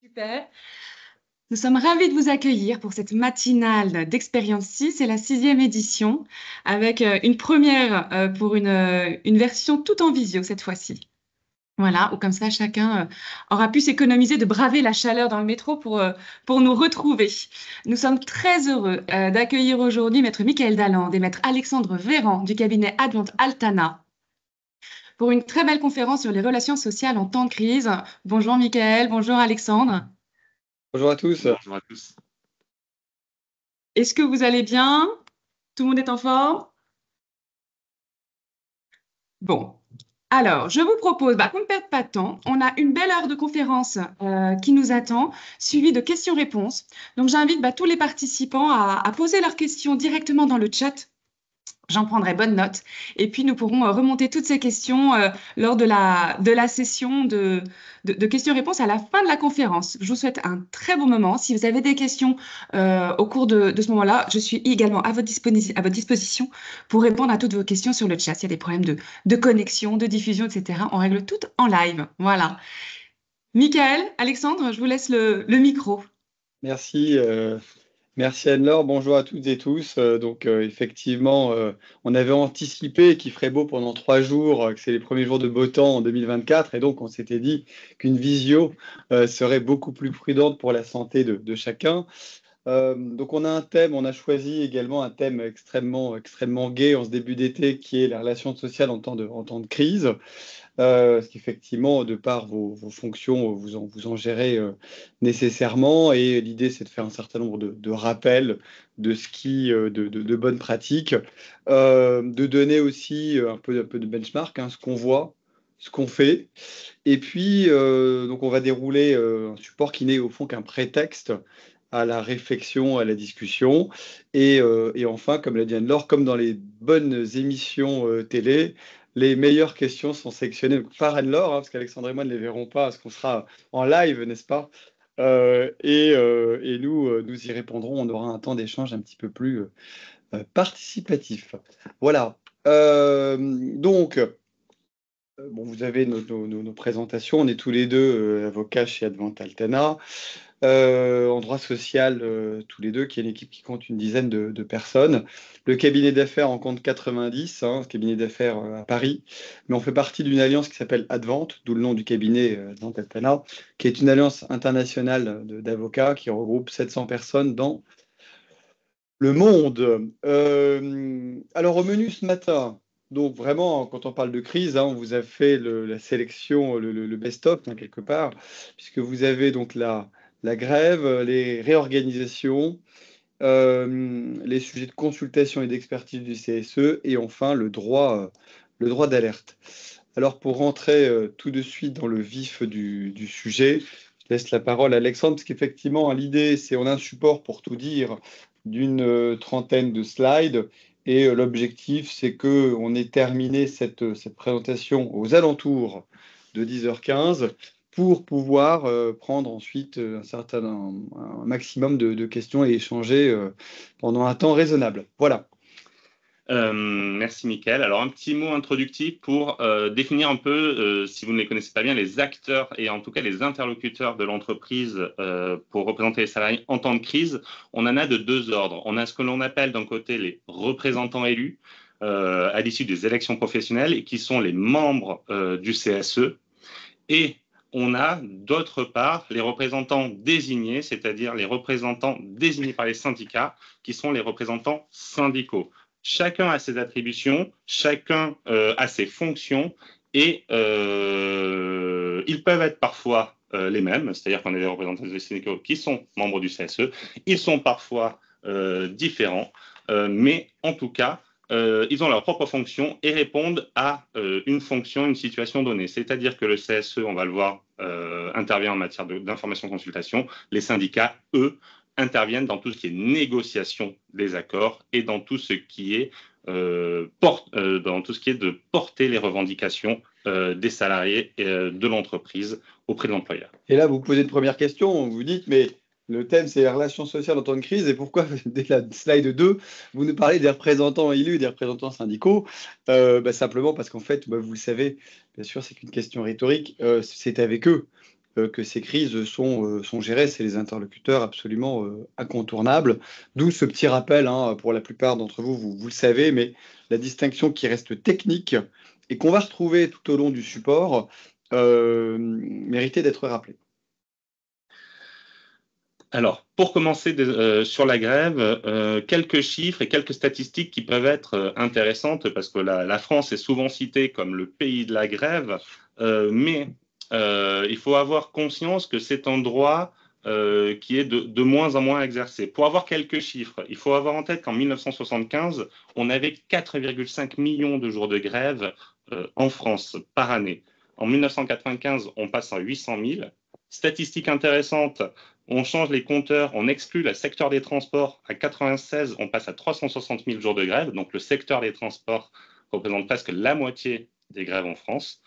Super. Nous sommes ravis de vous accueillir pour cette matinale d'Expérience 6. C'est la sixième édition avec une première pour une version tout en visio cette fois-ci. Voilà, ou comme ça chacun aura pu s'économiser de braver la chaleur dans le métro pour nous retrouver. Nous sommes très heureux d'accueillir aujourd'hui Maître Michael Dalland et Maître Alexandre Véran du cabinet Advent Altana pour une très belle conférence sur les relations sociales en temps de crise. Bonjour Michael, bonjour Alexandre. Bonjour à tous. Bonjour à tous. Est-ce que vous allez bien? Tout le monde est en forme? Bon. Alors, je vous propose qu'on ne perde pas de temps. On a une belle heure de conférence qui nous attend, suivie de questions-réponses. Donc, j'invite tous les participants à poser leurs questions directement dans le chat. J'en prendrai bonne note. Et puis, nous pourrons remonter toutes ces questions lors de la session de questions-réponses à la fin de la conférence. Je vous souhaite un très bon moment. Si vous avez des questions au cours de ce moment-là, je suis également à votre disposition pour répondre à toutes vos questions sur le chat. S'il y a des problèmes de connexion, de diffusion, etc., on règle tout en live. Voilà. Michael, Alexandre, je vous laisse le micro. Merci, merci Anne-Laure. Bonjour à toutes et tous. Effectivement, on avait anticipé qu'il ferait beau pendant 3 jours, que c'est les premiers jours de beau temps en 2024, et donc on s'était dit qu'une visio serait beaucoup plus prudente pour la santé de chacun. Donc on a un thème, on a choisi également un thème extrêmement gai en ce début d'été, qui est la relation sociale en temps de crise. Parce qu'effectivement, de par vos fonctions, vous en gérez nécessairement. Et l'idée, c'est de faire un certain nombre de rappels de de bonnes pratiques, de donner aussi un peu de benchmark, ce qu'on voit, ce qu'on fait. Et puis, donc on va dérouler un support qui n'est au fond qu'un prétexte à la réflexion, à la discussion. Et enfin, comme l'a dit Anne-Laure, comme dans les bonnes émissions télé, les meilleures questions sont sélectionnées par Anne-Laure, parce qu'Alexandre et moi ne les verrons pas, parce qu'on sera en live, n'est-ce pas? Et nous y répondrons. On aura un temps d'échange un petit peu plus participatif. Voilà. Bon, vous avez nos présentations. On est tous les deux avocats chez Advent Altana. En droit social, tous les deux, qui est une équipe qui compte une dizaine de personnes. Le cabinet d'affaires en compte 90, cabinet d'affaires à Paris, mais on fait partie d'une alliance qui s'appelle Advent, d'où le nom du cabinet Advent Altana, qui est une alliance internationale d'avocats qui regroupe 700 personnes dans le monde. Alors au menu ce matin, donc vraiment, quand on parle de crise, on vous a fait la sélection, le best-of, quelque part, puisque vous avez donc la grève, les réorganisations, les sujets de consultation et d'expertise du CSE, et enfin le droit d'alerte. Alors pour rentrer tout de suite dans le vif du sujet, je laisse la parole à Alexandre, parce qu'effectivement, l'idée, c'est on a un support pour tout dire d'une trentaine de slides, et l'objectif, c'est qu'on ait terminé cette présentation aux alentours de 10h15 pour pouvoir prendre ensuite un maximum de questions et échanger pendant un temps raisonnable. Voilà. Merci Mickaël. Alors un petit mot introductif pour définir un peu, si vous ne les connaissez pas bien, les acteurs et en tout cas les interlocuteurs de l'entreprise pour représenter les salariés en temps de crise. On en a de 2 ordres. On a ce que l'on appelle d'un côté les représentants élus à l'issue des élections professionnelles et qui sont les membres du CSE. Et on a d'autre part les représentants désignés, c'est-à-dire les représentants désignés par les syndicats, qui sont les représentants syndicaux. Chacun a ses attributions, chacun a ses fonctions, et ils peuvent être parfois les mêmes, c'est-à-dire qu'on a des représentants des syndicats qui sont membres du CSE, ils sont parfois différents, mais en tout cas, ils ont leur propre fonction et répondent à une fonction, une situation donnée. C'est-à-dire que le CSE, on va le voir, intervient en matière d'information-consultation. Les syndicats, eux, interviennent dans tout ce qui est négociation des accords et dans tout ce qui est, de porter les revendications des salariés et de l'entreprise auprès de l'employeur. Et là, vous posez une première question, vous dites, mais le thème, c'est les relations sociales en temps de crise, et pourquoi, dès la slide 2, vous nous parlez des représentants élus, des représentants syndicaux? Simplement parce qu'en fait, vous le savez, bien sûr, c'est qu'une question rhétorique, c'est avec eux que ces crises sont gérées. C'est les interlocuteurs absolument incontournables. D'où ce petit rappel, hein, pour la plupart d'entre vous, vous le savez, mais la distinction qui reste technique et qu'on va retrouver tout au long du support méritait d'être rappelée. Alors, pour commencer sur la grève, quelques chiffres et quelques statistiques qui peuvent être intéressantes, parce que la France est souvent citée comme le pays de la grève, mais il faut avoir conscience que c'est un droit qui est de moins en moins exercé. Pour avoir quelques chiffres, il faut avoir en tête qu'en 1975, on avait 4,5 millions de jours de grève en France par année. En 1995, on passe à 800 000. Statistique intéressante, on change les compteurs, on exclut le secteur des transports. À 96, on passe à 360 000 jours de grève. Donc, le secteur des transports représente presque la moitié des grèves en France.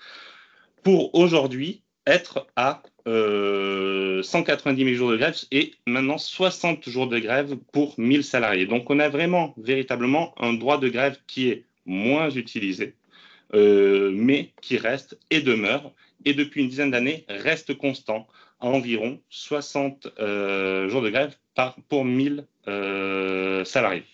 Pour aujourd'hui, être à 190 000 jours de grève et maintenant 60 jours de grève pour 1000 salariés. Donc, on a vraiment, véritablement, un droit de grève qui est moins utilisé, mais qui reste et demeure, et depuis une dizaine d'années, reste constant à environ 60 jours de grève pour 1000 salariés.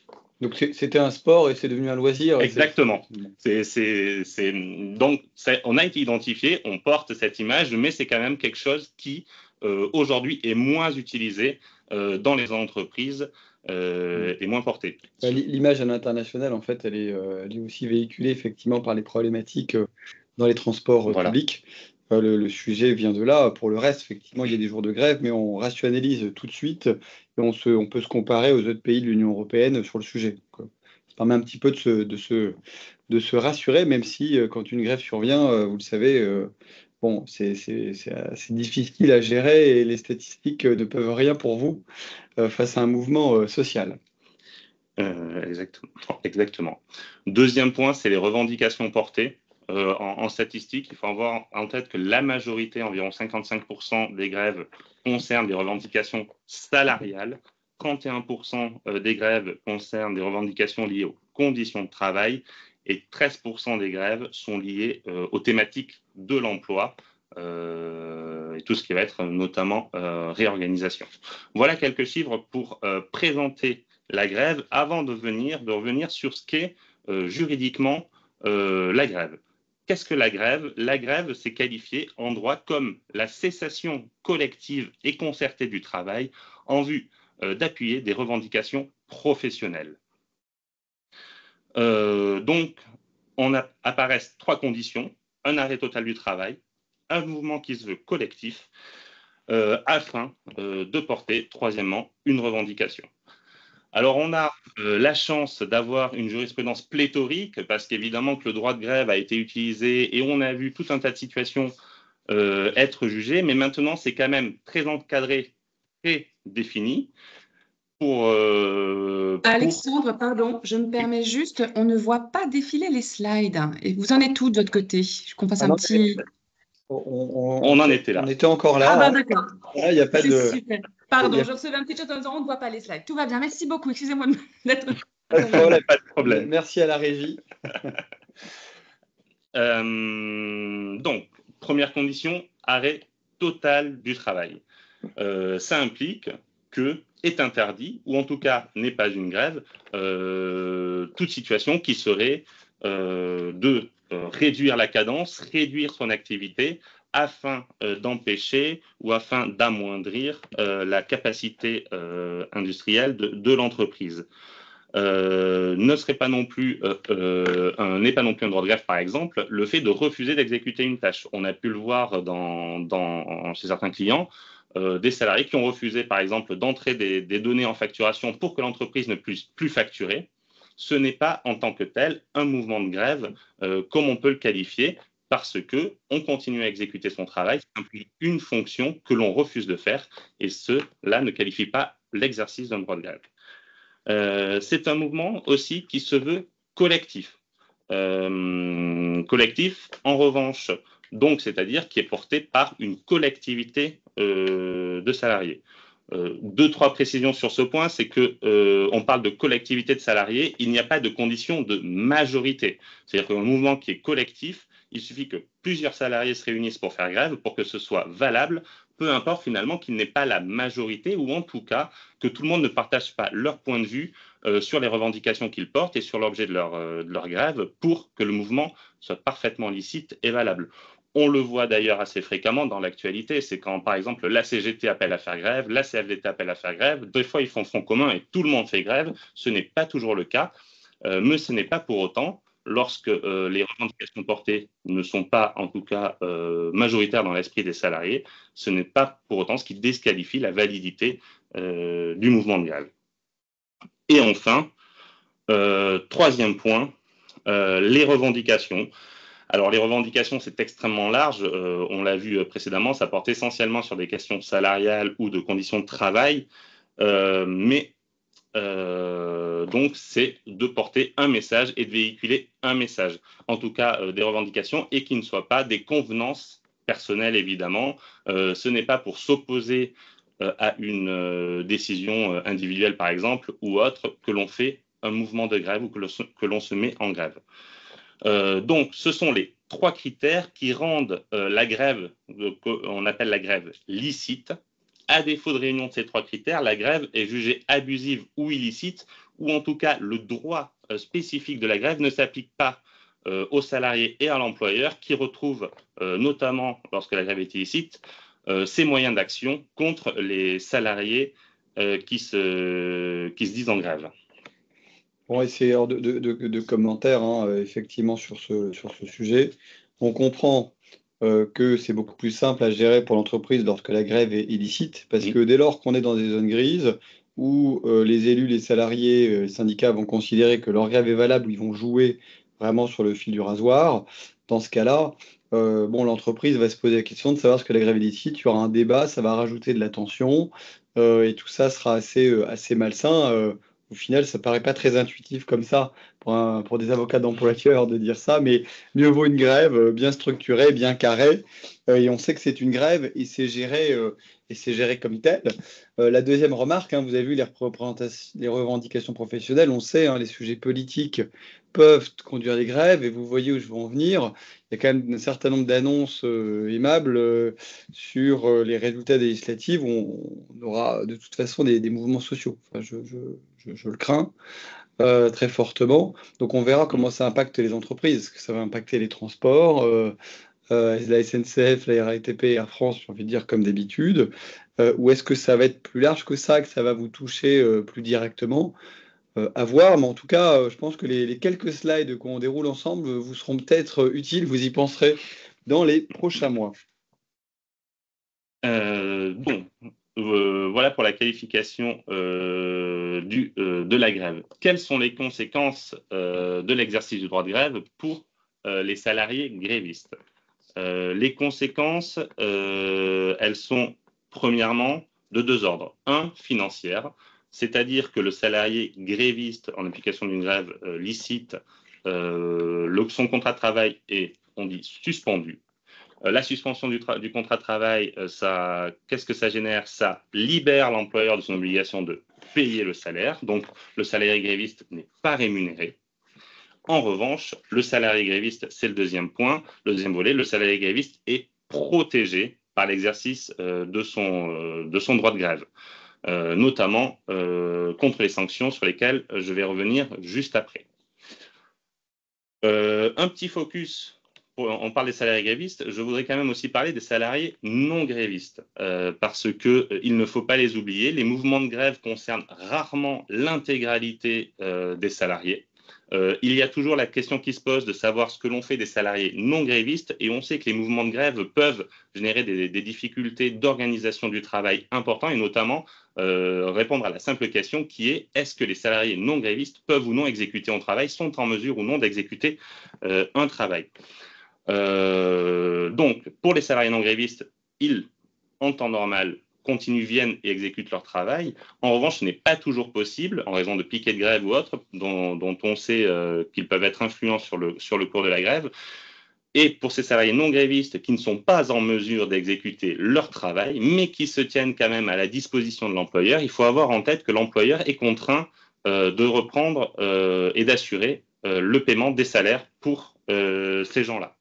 Donc c'était un sport et c'est devenu un loisir. Exactement. Donc, on a été identifié, on porte cette image, mais c'est quand même quelque chose qui, aujourd'hui, est moins utilisé dans les entreprises et moins porté. L'image à l'international, en fait, elle est aussi véhiculée effectivement par les problématiques dans les transports publics. Le sujet vient de là. Pour le reste, effectivement, il y a des jours de grève, mais on rationalise tout de suite et on peut se comparer aux autres pays de l'Union européenne sur le sujet. Ça permet un petit peu de se rassurer, même si quand une grève survient, vous le savez, bon, c'est assez difficile à gérer et les statistiques ne peuvent rien pour vous face à un mouvement social. Exactement. Deuxième point, c'est les revendications portées. En statistique, il faut avoir en tête que la majorité, environ 55% des grèves, concernent des revendications salariales. 31% des grèves concernent des revendications liées aux conditions de travail et 13% des grèves sont liées aux thématiques de l'emploi et tout ce qui va être notamment réorganisation. Voilà quelques chiffres pour présenter la grève avant de revenir sur ce qu'est juridiquement la grève. Qu'est-ce que la grève? La grève, c'est qualifié en droit comme la cessation collective et concertée du travail en vue d'appuyer des revendications professionnelles. Donc, apparaissent trois conditions: un arrêt total du travail, un mouvement qui se veut collectif, afin de porter, troisièmement, une revendication. Alors, on a la chance d'avoir une jurisprudence pléthorique parce qu'évidemment que le droit de grève a été utilisé et on a vu tout un tas de situations être jugées, mais maintenant, c'est quand même très encadré, très défini. Alexandre, pardon, je me permets juste, on ne voit pas défiler les slides. Et vous en êtes où de votre côté? Qu'on fasse un petit... On en était là. On était encore là. Ah ben d'accord. Il n'y a pas de... Super. Pardon, je recevais un petit chat en disant on ne voit pas les slides. Tout va bien, merci beaucoup. Excusez-moi d'être... Pas de problème. Merci à la régie. Donc, première condition, arrêt total du travail. Ça implique que est interdit, ou en tout cas n'est pas une grève, toute situation qui serait de réduire la cadence, réduire son activité, afin d'empêcher ou afin d'amoindrir la capacité industrielle de l'entreprise. N'est pas non plus un droit de grève, par exemple, le fait de refuser d'exécuter une tâche. On a pu le voir chez certains clients, des salariés qui ont refusé, par exemple, d'entrer des données en facturation pour que l'entreprise ne puisse plus facturer. Ce n'est pas, en tant que tel, un mouvement de grève comme on peut le qualifier, parce qu'on continue à exécuter son travail, c'est une fonction que l'on refuse de faire, et cela ne qualifie pas l'exercice d'un droit de grève. C'est un mouvement aussi qui se veut collectif. Collectif, en revanche, donc, c'est-à-dire qui est porté par une collectivité de salariés. Deux, trois précisions sur ce point, c'est qu'on parle de collectivité de salariés, il n'y a pas de condition de majorité. C'est-à-dire qu'un mouvement qui est collectif, il suffit que plusieurs salariés se réunissent pour faire grève pour que ce soit valable peu importe finalement qu'il n'ait pas la majorité, ou en tout cas que tout le monde ne partage pas leur point de vue sur les revendications qu'ils portent et sur l'objet de leur grève, pour que le mouvement soit parfaitement licite et valable. On le voit d'ailleurs assez fréquemment dans l'actualité, c'est quand par exemple la CGT appelle à faire grève, la CFDT appelle à faire grève, des fois ils font front commun et tout le monde fait grève. Ce n'est pas toujours le cas, mais ce n'est pas pour autant, lorsque les revendications portées ne sont pas en tout cas majoritaires dans l'esprit des salariés, ce n'est pas pour autant ce qui disqualifie la validité du mouvement de grève. Et enfin, troisième point, les revendications. Alors, les revendications, c'est extrêmement large. On l'a vu précédemment, ça porte essentiellement sur des questions salariales ou de conditions de travail. Donc, c'est de porter un message et de véhiculer un message. En tout cas, des revendications, et qui ne soient pas des convenances personnelles, évidemment. Ce n'est pas pour s'opposer à une décision individuelle, par exemple, ou autre, que l'on fait un mouvement de grève ou que l'on se met en grève. Donc, ce sont les 3 critères qui rendent la grève, on appelle la grève licite. À défaut de réunion de ces 3 critères, la grève est jugée abusive ou illicite, ou en tout cas, le droit spécifique de la grève ne s'applique pas aux salariés et à l'employeur, qui retrouvent, notamment lorsque la grève est illicite, ces moyens d'action contre les salariés qui se disent en grève. On va essayer de commentaires effectivement sur ce sujet. On comprend que c'est beaucoup plus simple à gérer pour l'entreprise lorsque la grève est illicite, parce que dès lors qu'on est dans des zones grises où les élus, les salariés, les syndicats vont considérer que leur grève est valable, ils vont jouer vraiment sur le fil du rasoir. Dans ce cas-là, l'entreprise va se poser la question de savoir ce que la grève est illicite. Il y aura un débat, ça va rajouter de la tension et tout ça sera assez malsain. Au final, ça paraît pas très intuitif comme ça pour des avocats d'employeurs de dire ça, mais mieux vaut une grève bien structurée, bien carrée, et on sait que c'est une grève et c'est géré comme tel. La deuxième remarque, vous avez vu les revendications professionnelles, on sait, les sujets politiques peuvent conduire des grèves, et vous voyez où je veux en venir. Il y a quand même un certain nombre d'annonces aimables sur les résultats des législatives où on aura de toute façon des mouvements sociaux. Enfin, je le crains très fortement. Donc on verra comment ça impacte les entreprises. Est-ce que ça va impacter les transports, la SNCF, la RATP, Air France, j'ai envie de dire comme d'habitude, ou est-ce que ça va être plus large que ça va vous toucher plus directement? À voir, mais en tout cas, je pense que les quelques slides qu'on déroule ensemble vous seront peut-être utiles, vous y penserez dans les prochains mois. Voilà pour la qualification de la grève. Quelles sont les conséquences de l'exercice du droit de grève pour les salariés grévistes? Les conséquences, elles sont premièrement de 2 ordres. 1, financière, c'est-à-dire que le salarié gréviste, en application d'une grève licite, son contrat de travail est, on dit, suspendu. La suspension du contrat de travail, qu'est-ce que ça génère? Ça libère l'employeur de son obligation de payer le salaire. Donc, le salarié gréviste n'est pas rémunéré. En revanche, le salarié gréviste, c'est le deuxième point, le deuxième volet, le salarié gréviste est protégé par l'exercice de son droit de grève, notamment contre les sanctions sur lesquelles je vais revenir juste après. Un petit focus. On parle des salariés grévistes, je voudrais quand même aussi parler des salariés non grévistes, parce qu'il ne faut pas les oublier. Les mouvements de grève concernent rarement l'intégralité des salariés. Il y a toujours la question qui se pose de savoir ce que l'on fait des salariés non grévistes, et on sait que les mouvements de grève peuvent générer des difficultés d'organisation du travail importantes, et notamment répondre à la simple question qui est: est-ce que les salariés non grévistes peuvent ou non exécuter un travail, sont en mesure ou non d'exécuter un travail? Donc, pour les salariés non grévistes, ils, en temps normal, viennent et exécutent leur travail. En revanche, ce n'est pas toujours possible, en raison de piquets de grève ou autres, dont on sait qu'ils peuvent être influents sur le cours de la grève. Et pour ces salariés non grévistes qui ne sont pas en mesure d'exécuter leur travail, mais qui se tiennent quand même à la disposition de l'employeur, il faut avoir en tête que l'employeur est contraint de reprendre et d'assurer le paiement des salaires pour ces gens-là.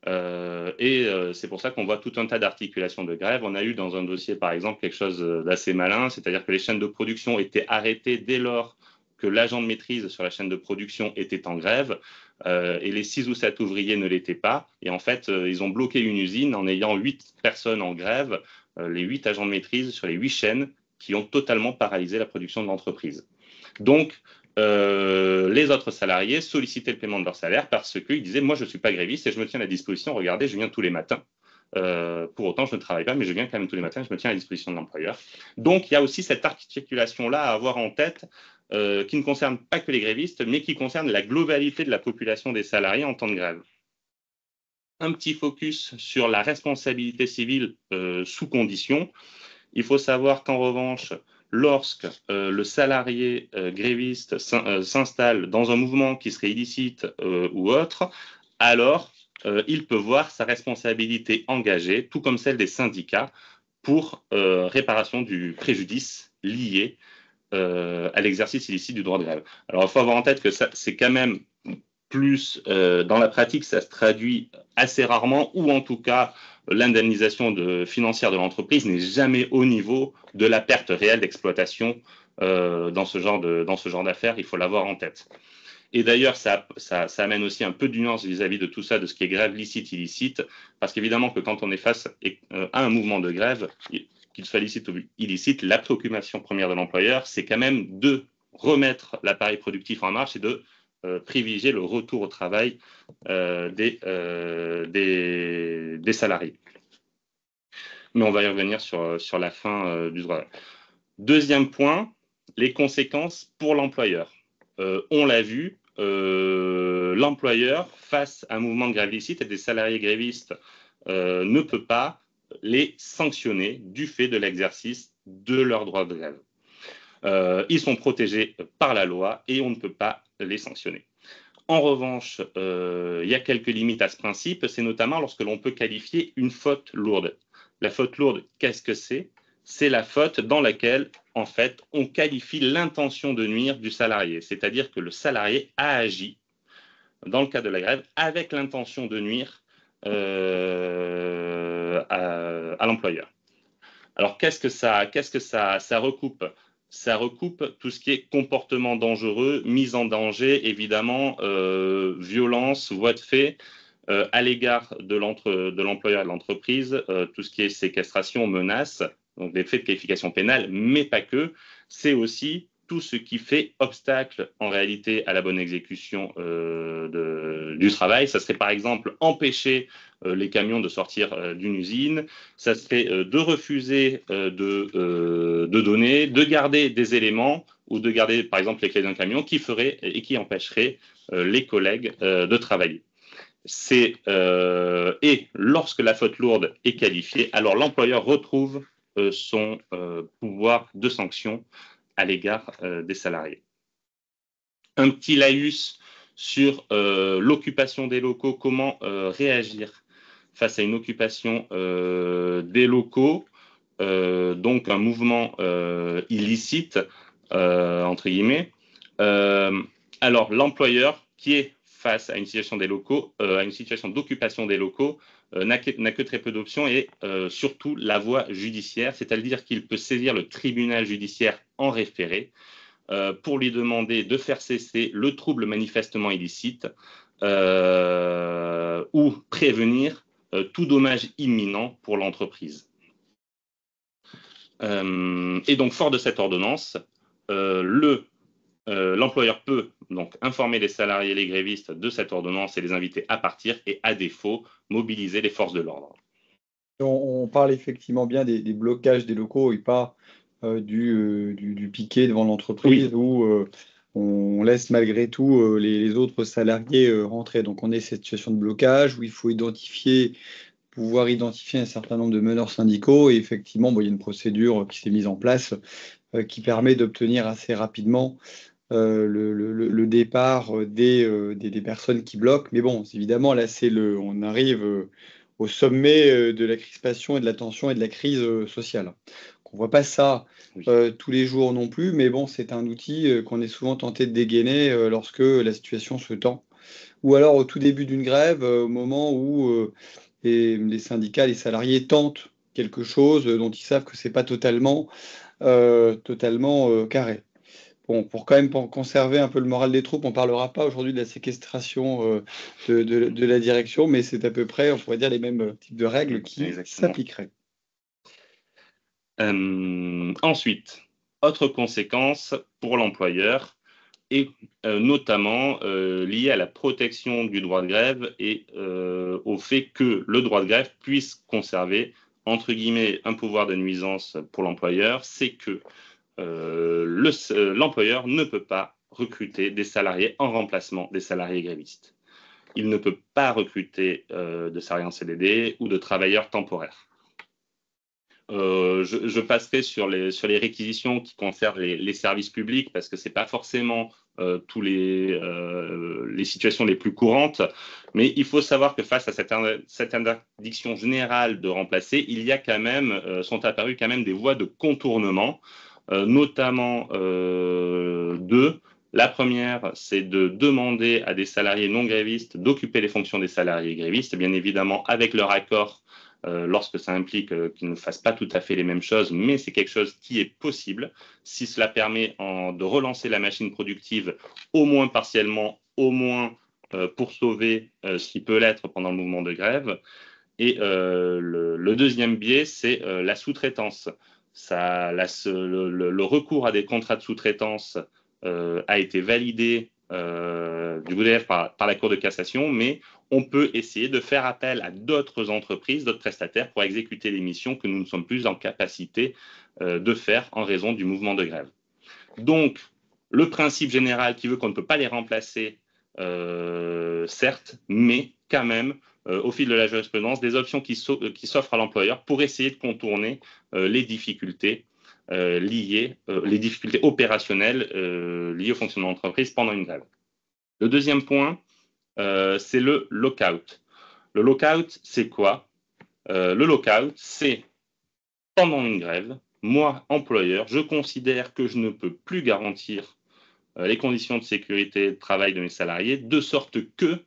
C'est pour ça qu'on voit tout un tas d'articulations de grève. On a eu dans un dossier, par exemple, quelque chose d'assez malin, c'est-à-dire que les chaînes de production étaient arrêtées dès lors que l'agent de maîtrise sur la chaîne de production était en grève, et les 6 ou 7 ouvriers ne l'étaient pas. Et en fait, ils ont bloqué une usine en ayant 8 personnes en grève, les 8 agents de maîtrise sur les 8 chaînes qui ont totalement paralysé la production de l'entreprise. Donc, les autres salariés sollicitaient le paiement de leur salaire parce qu'ils disaient « moi, je ne suis pas gréviste et je me tiens à la disposition. Regardez, je viens tous les matins. Pour autant, je ne travaille pas, mais je viens quand même tous les matins, je me tiens à la disposition de l'employeur. » Donc, il y a aussi cette articulation-là à avoir en tête qui ne concerne pas que les grévistes, mais qui concerne la globalité de la population des salariés en temps de grève. Un petit focus sur la responsabilité civile sous condition. Il faut savoir qu'en revanche, lorsque le salarié gréviste s'installe dans un mouvement qui serait illicite ou autre, alors il peut voir sa responsabilité engagée, tout comme celle des syndicats, pour réparation du préjudice lié à l'exercice illicite du droit de grève. Alors, il faut avoir en tête que c'est quand même plus, dans la pratique, ça se traduit assez rarement, ou en tout cas, l'indemnisation financière de l'entreprise n'est jamais au niveau de la perte réelle d'exploitation dans ce genre d'affaires. Il faut l'avoir en tête. Et d'ailleurs, ça amène aussi un peu de nuance vis-à-vis de tout ça, de ce qui est grève licite, illicite, parce qu'évidemment que quand on est face à un mouvement de grève, qu'il soit licite ou illicite, la préoccupation première de l'employeur, c'est quand même de remettre l'appareil productif en marche et de privilégier le retour au travail des salariés. Mais on va y revenir sur la fin du droit. Deuxième point, les conséquences pour l'employeur. On l'a vu, l'employeur, face à un mouvement de grève licite et des salariés grévistes, ne peut pas les sanctionner du fait de l'exercice de leur droit de grève. Ils sont protégés par la loi et on ne peut pas les sanctionner. En revanche, il y a quelques limites à ce principe, c'est notamment lorsque l'on peut qualifier une faute lourde. La faute lourde, qu'est-ce que c'est ? C'est la faute dans laquelle, en fait, on qualifie l'intention de nuire du salarié, c'est-à-dire que le salarié a agi, dans le cas de la grève, avec l'intention de nuire à l'employeur. Alors, qu'est-ce que ça recoupe ? Ça recoupe tout ce qui est comportement dangereux, mise en danger, évidemment, violence, voie de fait, à l'égard de l'employeur et de l'entreprise, tout ce qui est séquestration, menace, donc des faits de qualification pénale, mais pas que. C'est aussi tout ce qui fait obstacle en réalité à la bonne exécution du travail. Ça serait par exemple empêcher les camions de sortir d'une usine, ça serait de refuser de donner, de garder des éléments ou de garder par exemple les clés d'un camion qui ferait et qui empêcherait les collègues de travailler. Et lorsque la faute lourde est qualifiée, alors l'employeur retrouve son pouvoir de sanction à l'égard des salariés. Un petit laïus sur l'occupation des locaux, comment réagir face à une occupation des locaux, donc un mouvement illicite, entre guillemets. Alors, l'employeur qui est face à une situation des locaux, à une situation d'occupation des locaux, n'a que très peu d'options et surtout la voie judiciaire, c'est-à-dire qu'il peut saisir le tribunal judiciaire en référé pour lui demander de faire cesser le trouble manifestement illicite ou prévenir tout dommage imminent pour l'entreprise. Et donc, fort de cette ordonnance, l'employeur peut donc informer les salariés et les grévistes de cette ordonnance et les inviter à partir et, à défaut, mobiliser les forces de l'ordre. On parle effectivement bien des blocages des locaux et pas du piquet devant l'entreprise, oui, où on laisse malgré tout les autres salariés rentrer. Donc on est cette situation de blocage où il faut pouvoir identifier un certain nombre de meneurs syndicaux et effectivement, il y a une procédure qui s'est mise en place qui permet d'obtenir assez rapidement le départ des personnes qui bloquent. Mais bon, évidemment, là, on arrive au sommet de la crispation et de la tension et de la crise sociale. On ne voit pas ça tous les jours non plus, mais bon, c'est un outil qu'on est souvent tenté de dégainer lorsque la situation se tend ou alors au tout début d'une grève, au moment où les syndicats, les salariés tentent quelque chose dont ils savent que c'est pas totalement carré. Bon, pour quand même conserver un peu le moral des troupes, on ne parlera pas aujourd'hui de la séquestration de la direction, mais c'est à peu près, on pourrait dire, les mêmes types de règles qui s'appliqueraient. Ensuite, autre conséquence pour l'employeur, et notamment liée à la protection du droit de grève et au fait que le droit de grève puisse conserver, entre guillemets, un pouvoir de nuisance pour l'employeur, c'est que l'employeur ne peut pas recruter des salariés en remplacement des salariés grévistes. Il ne peut pas recruter de salariés en CDD ou de travailleurs temporaires. Je passerai sur les réquisitions qui concernent les services publics parce que ce n'est pas forcément toutes les situations les plus courantes, mais il faut savoir que face à cette interdiction générale de remplacer, il y a quand même, sont apparues quand même des voies de contournement, notamment deux. La première, c'est de demander à des salariés non grévistes d'occuper les fonctions des salariés grévistes, bien évidemment avec leur accord lorsque ça implique qu'ils ne fassent pas tout à fait les mêmes choses, mais c'est quelque chose qui est possible si cela permet de relancer la machine productive au moins partiellement, au moins pour sauver ce qui peut l'être pendant le mouvement de grève. Et le deuxième biais, c'est la sous-traitance. Le recours à des contrats de sous-traitance a été validé du GDF par la Cour de cassation, mais on peut essayer de faire appel à d'autres entreprises, d'autres prestataires pour exécuter les missions que nous ne sommes plus en capacité de faire en raison du mouvement de grève. Donc, le principe général qui veut qu'on ne peut pas les remplacer, certes, mais quand même, au fil de la jurisprudence, des options qui s'offrent à l'employeur pour essayer de contourner les difficultés les difficultés opérationnelles liées au fonctionnement de l'entreprise pendant une grève. Le deuxième point, c'est le lockout. Le lockout, c'est quoi? Le lockout, c'est pendant une grève, moi, employeur, je considère que je ne peux plus garantir les conditions de sécurité et de travail de mes salariés, de sorte que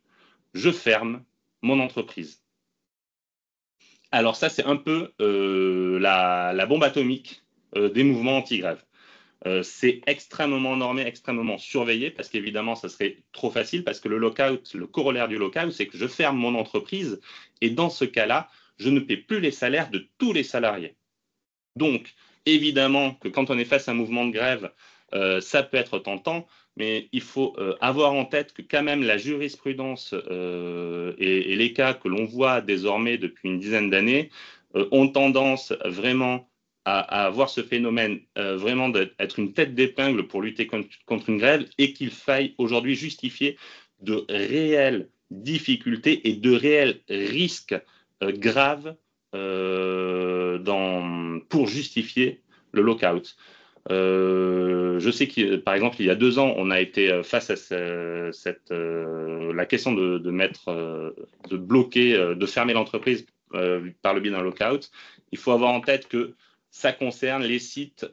je ferme mon entreprise. Alors ça, c'est un peu la bombe atomique des mouvements anti-grève. C'est extrêmement normé, extrêmement surveillé, parce qu'évidemment, ça serait trop facile, parce que le lockout, le corollaire du lockout, c'est que je ferme mon entreprise, et dans ce cas-là, je ne paie plus les salaires de tous les salariés. Donc, évidemment que quand on est face à un mouvement de grève, ça peut être tentant, mais il faut avoir en tête que quand même la jurisprudence et les cas que l'on voit désormais depuis une dizaine d'années ont tendance vraiment à avoir ce phénomène vraiment d'être une tête d'épingle pour lutter contre une grève et qu'il faille aujourd'hui justifier de réelles difficultés et de réels risques graves pour justifier le lockout. Je sais que, par exemple, il y a 2 ans, on a été face à la question de bloquer, de fermer l'entreprise par le biais d'un lockout. Il faut avoir en tête que ça concerne les sites,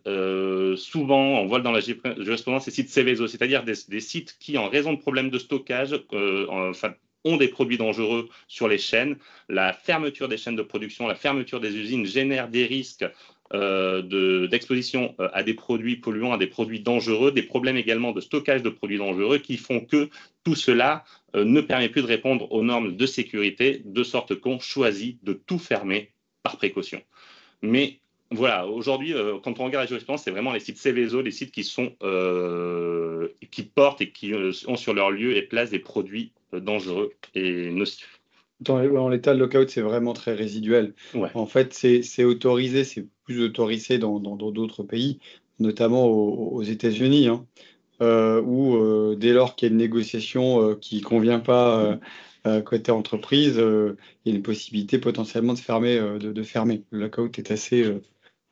souvent, on voit dans la jurisprudence, ces sites Seveso, c'est-à-dire des sites qui, en raison de problèmes de stockage, ont des produits dangereux sur les chaînes. La fermeture des chaînes de production, la fermeture des usines génère des risques d'exposition à des produits polluants, à des produits dangereux, des problèmes également de stockage de produits dangereux qui font que tout cela ne permet plus de répondre aux normes de sécurité, de sorte qu'on choisit de tout fermer par précaution. Mais voilà, aujourd'hui, quand on regarde la jurisprudence, c'est vraiment les sites Seveso, les sites qui portent et qui ont sur leur lieu et place des produits dangereux et nocifs. Dans l'état de lockout, c'est vraiment très résiduel. Ouais. En fait, c'est autorisé, c'est plus autorisé dans d'autres pays, notamment aux États-Unis, hein, où dès lors qu'il y a une négociation qui ne convient pas côté entreprise, il y a une possibilité potentiellement de fermer. Le lockout est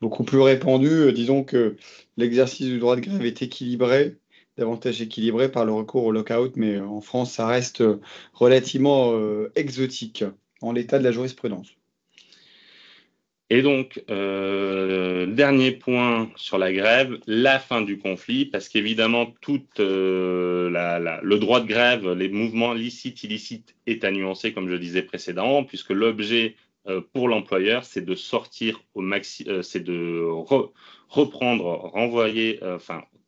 beaucoup plus répandu. Disons que l'exercice du droit de grève est davantage équilibré par le recours au lockout, mais en France, ça reste relativement exotique en l'état de la jurisprudence. Et donc, dernier point sur la grève, la fin du conflit, parce qu'évidemment, le droit de grève, les mouvements licites, illicites, est à nuancer, comme je disais précédemment, puisque l'objet pour l'employeur, c'est de sortir au c'est de reprendre, renvoyer,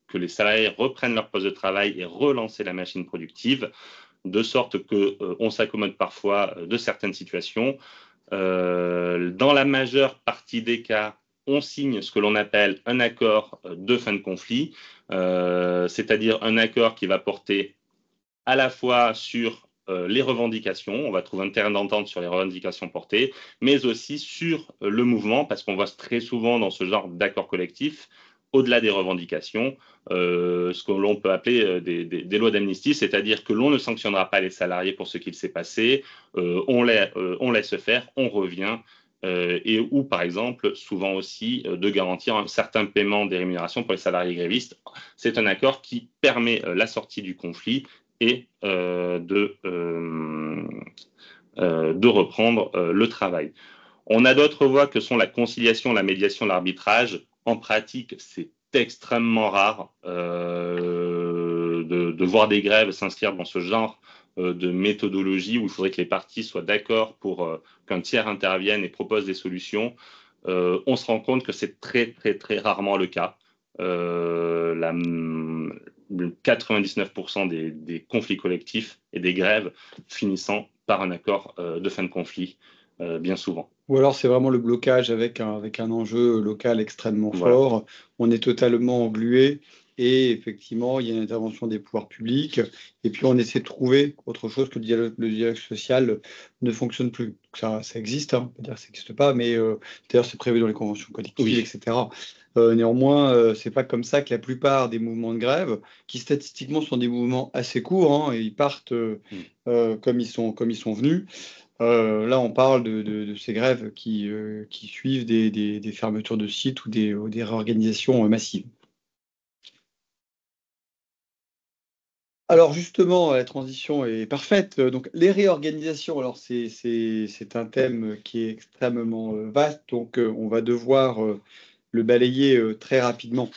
que les salariés reprennent leur poste de travail et relancer la machine productive, de sorte qu'on s'accommode parfois de certaines situations. Dans la majeure partie des cas, on signe ce que l'on appelle un accord de fin de conflit, c'est-à-dire un accord qui va porter à la fois sur les revendications, on va trouver un terrain d'entente sur les revendications portées, mais aussi sur le mouvement, parce qu'on voit très souvent dans ce genre d'accord collectif, au-delà des revendications, ce que l'on peut appeler des lois d'amnistie, c'est-à-dire que l'on ne sanctionnera pas les salariés pour ce qu'il s'est passé, on laisse faire, on revient, ou par exemple, souvent aussi, de garantir un certain paiement des rémunérations pour les salariés grévistes. C'est un accord qui permet la sortie du conflit et de reprendre le travail. On a d'autres voies que sont la conciliation, la médiation, l'arbitrage. En pratique, c'est extrêmement rare de voir des grèves s'inscrire dans ce genre de méthodologie où il faudrait que les parties soient d'accord pour qu'un tiers intervienne et propose des solutions. On se rend compte que c'est très, très, très rarement le cas. 99% des conflits collectifs et des grèves finissant par un accord de fin de conflit, bien souvent. Ou alors c'est vraiment le blocage avec un enjeu local extrêmement fort. Voilà. On est totalement englué et effectivement, il y a une intervention des pouvoirs publics. Et puis on essaie de trouver autre chose que le dialogue social ne fonctionne plus. Ça existe, hein, on peut dire que ça n'existe pas, mais d'ailleurs c'est prévu dans les conventions collectives, oui, etc. Néanmoins, c'est pas comme ça que la plupart des mouvements de grève, qui statistiquement sont des mouvements assez courts, hein, et ils partent comme ils sont venus. Là, on parle de ces grèves qui suivent des fermetures de sites ou des réorganisations massives. Alors justement, la transition est parfaite. Donc les réorganisations, alors c'est un thème qui est extrêmement vaste, donc on va devoir le balayer très rapidement.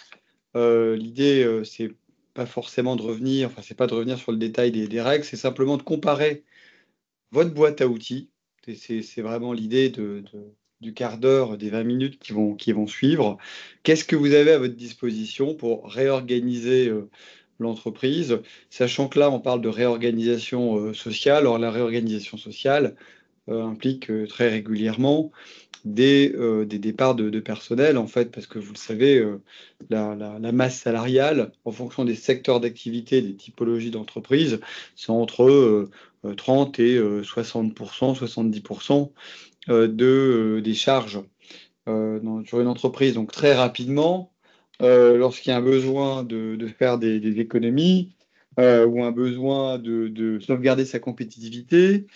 L'idée, c'est pas forcément de revenir, enfin c'est pas de revenir sur le détail des règles, c'est simplement de comparer votre boîte à outils. C'est vraiment l'idée du quart d'heure, des 20 minutes qui vont suivre. Qu'est-ce que vous avez à votre disposition pour réorganiser l'entreprise, sachant que là, on parle de réorganisation sociale. Alors, la réorganisation sociale implique très régulièrement des départs de personnel, en fait, parce que vous le savez, la masse salariale, en fonction des secteurs d'activité, des typologies d'entreprise, c'est entre 30 et 60%, 70% des charges sur une entreprise. Donc très rapidement, lorsqu'il y a un besoin de faire des économies ou un besoin de sauvegarder sa compétitivité,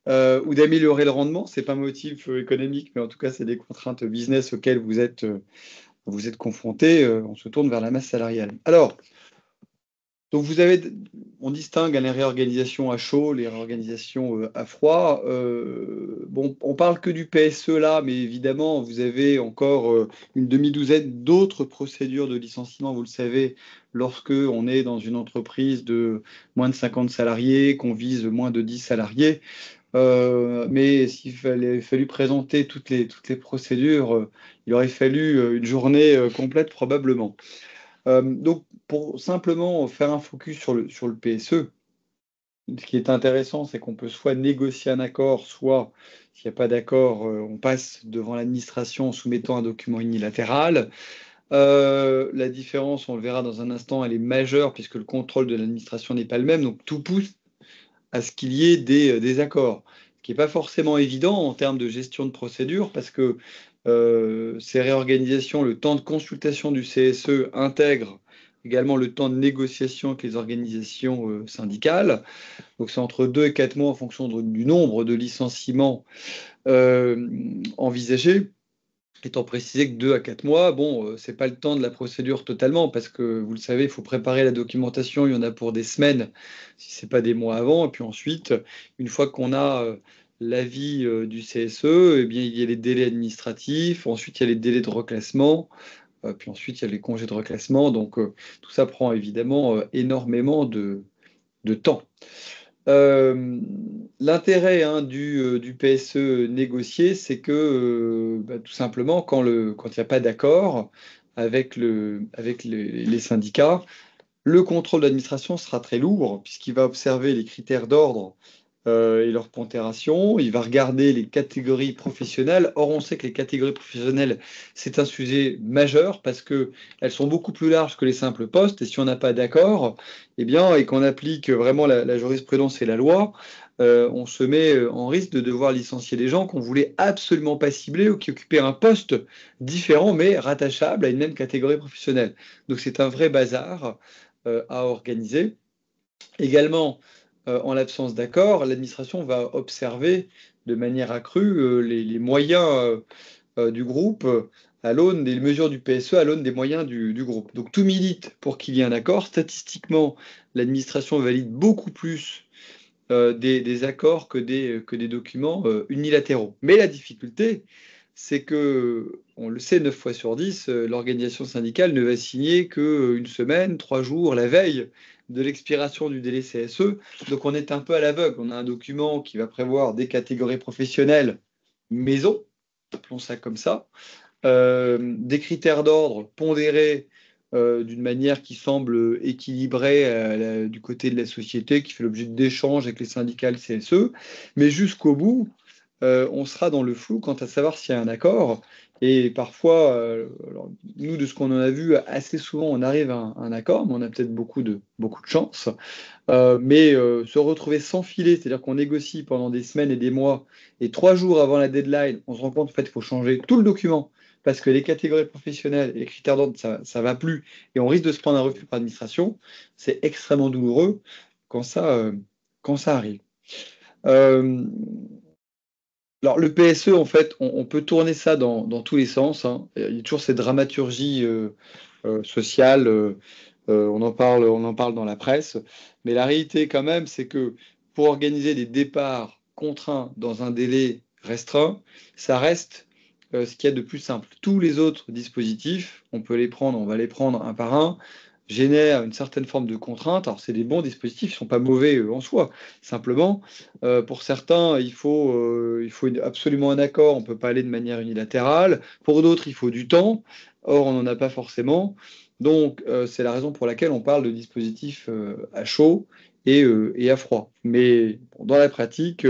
ou d'améliorer le rendement, c'est pas un motif économique, mais en tout cas, c'est des contraintes business auxquelles vous êtes confrontés. On se tourne vers la masse salariale. Alors, donc on distingue les réorganisations à chaud, les réorganisations à froid. Bon, on parle que du PSE là, mais évidemment, vous avez encore une demi-douzaine d'autres procédures de licenciement, vous le savez, lorsque on est dans une entreprise de moins de 50 salariés, qu'on vise moins de 10 salariés. Mais s'il fallu présenter toutes les procédures, il aurait fallu une journée complète probablement. Donc, pour simplement faire un focus sur le PSE, ce qui est intéressant, c'est qu'on peut soit négocier un accord, soit, s'il n'y a pas d'accord, on passe devant l'administration en soumettant un document unilatéral. La différence, on le verra dans un instant, elle est majeure puisque le contrôle de l'administration n'est pas le même. Donc, tout pousse à ce qu'il y ait des accords, ce qui n'est pas forcément évident en termes de gestion de procédure, parce que ces réorganisations, le temps de consultation du CSE intègre également le temps de négociation avec les organisations syndicales. Donc c'est entre 2 et 4 mois en fonction du nombre de licenciements envisagés. Étant précisé que 2 à 4 mois, bon, c'est pas le temps de la procédure totalement, parce que vous le savez, il faut préparer la documentation, il y en a pour des semaines, si c'est pas des mois avant, et puis ensuite, une fois qu'on a l'avis du CSE, eh bien, il y a les délais administratifs, ensuite il y a les délais de reclassement, puis ensuite il y a les congés de reclassement. Donc tout ça prend évidemment énormément de temps. L'intérêt du PSE négocié, c'est que tout simplement, quand il n'y a pas d'accord avec les syndicats, le contrôle d'administration sera très lourd, puisqu'il va observer les critères d'ordre et leur pondération. Il va regarder les catégories professionnelles. Or, on sait que les catégories professionnelles, c'est un sujet majeur parce qu'elles sont beaucoup plus larges que les simples postes. Et si on n'a pas d'accord, eh bien, et qu'on applique vraiment la jurisprudence et la loi, on se met en risque de devoir licencier des gens qu'on voulait absolument pas cibler ou qui occupaient un poste différent mais rattachable à une même catégorie professionnelle. Donc, c'est un vrai bazar à organiser. Également, en l'absence d'accord, l'administration va observer de manière accrue les moyens du groupe à l'aune des mesures du PSE, à l'aune des moyens du groupe. Donc tout milite pour qu'il y ait un accord. Statistiquement, l'administration valide beaucoup plus des accords que des documents unilatéraux. Mais la difficulté, c'est que, on le sait, 9 fois sur 10, l'organisation syndicale ne va signer qu'une semaine, 3 jours, la veille de l'expiration du délai CSE. Donc on est un peu à l'aveugle. On a un document qui va prévoir des catégories professionnelles maison, appelons ça comme ça, des critères d'ordre pondérés d'une manière qui semble équilibrée du côté de la société, qui fait l'objet d'échanges avec les syndicats, le CSE, mais jusqu'au bout, on sera dans le flou quant à savoir s'il y a un accord. Et parfois, alors, nous, de ce qu'on en a vu, assez souvent, on arrive à un accord, mais on a peut-être beaucoup de chance. Mais se retrouver sans filet, c'est-à-dire qu'on négocie pendant des semaines et des mois, et 3 jours avant la deadline, on se rend compte en fait qu'il faut changer tout le document parce que les catégories professionnelles et les critères d'ordre, ça ne va plus, et on risque de se prendre un refus par administration. C'est extrêmement douloureux quand ça arrive. Alors le PSE, en fait, on peut tourner ça dans tous les sens, hein. Il y a toujours cette dramaturgie sociale. On en parle dans la presse, mais la réalité quand même, c'est que pour organiser des départs contraints dans un délai restreint, ça reste ce qu'il y a de plus simple. Tous les autres dispositifs, on va les prendre un par un, génèrent une certaine forme de contrainte. Alors c'est des bons dispositifs, ils ne sont pas mauvais en soi. Simplement, pour certains, il faut absolument un accord, on ne peut pas aller de manière unilatérale. Pour d'autres, il faut du temps. Or, on n'en a pas forcément. Donc, c'est la raison pour laquelle on parle de dispositifs à chaud et à froid. Mais bon, dans la pratique,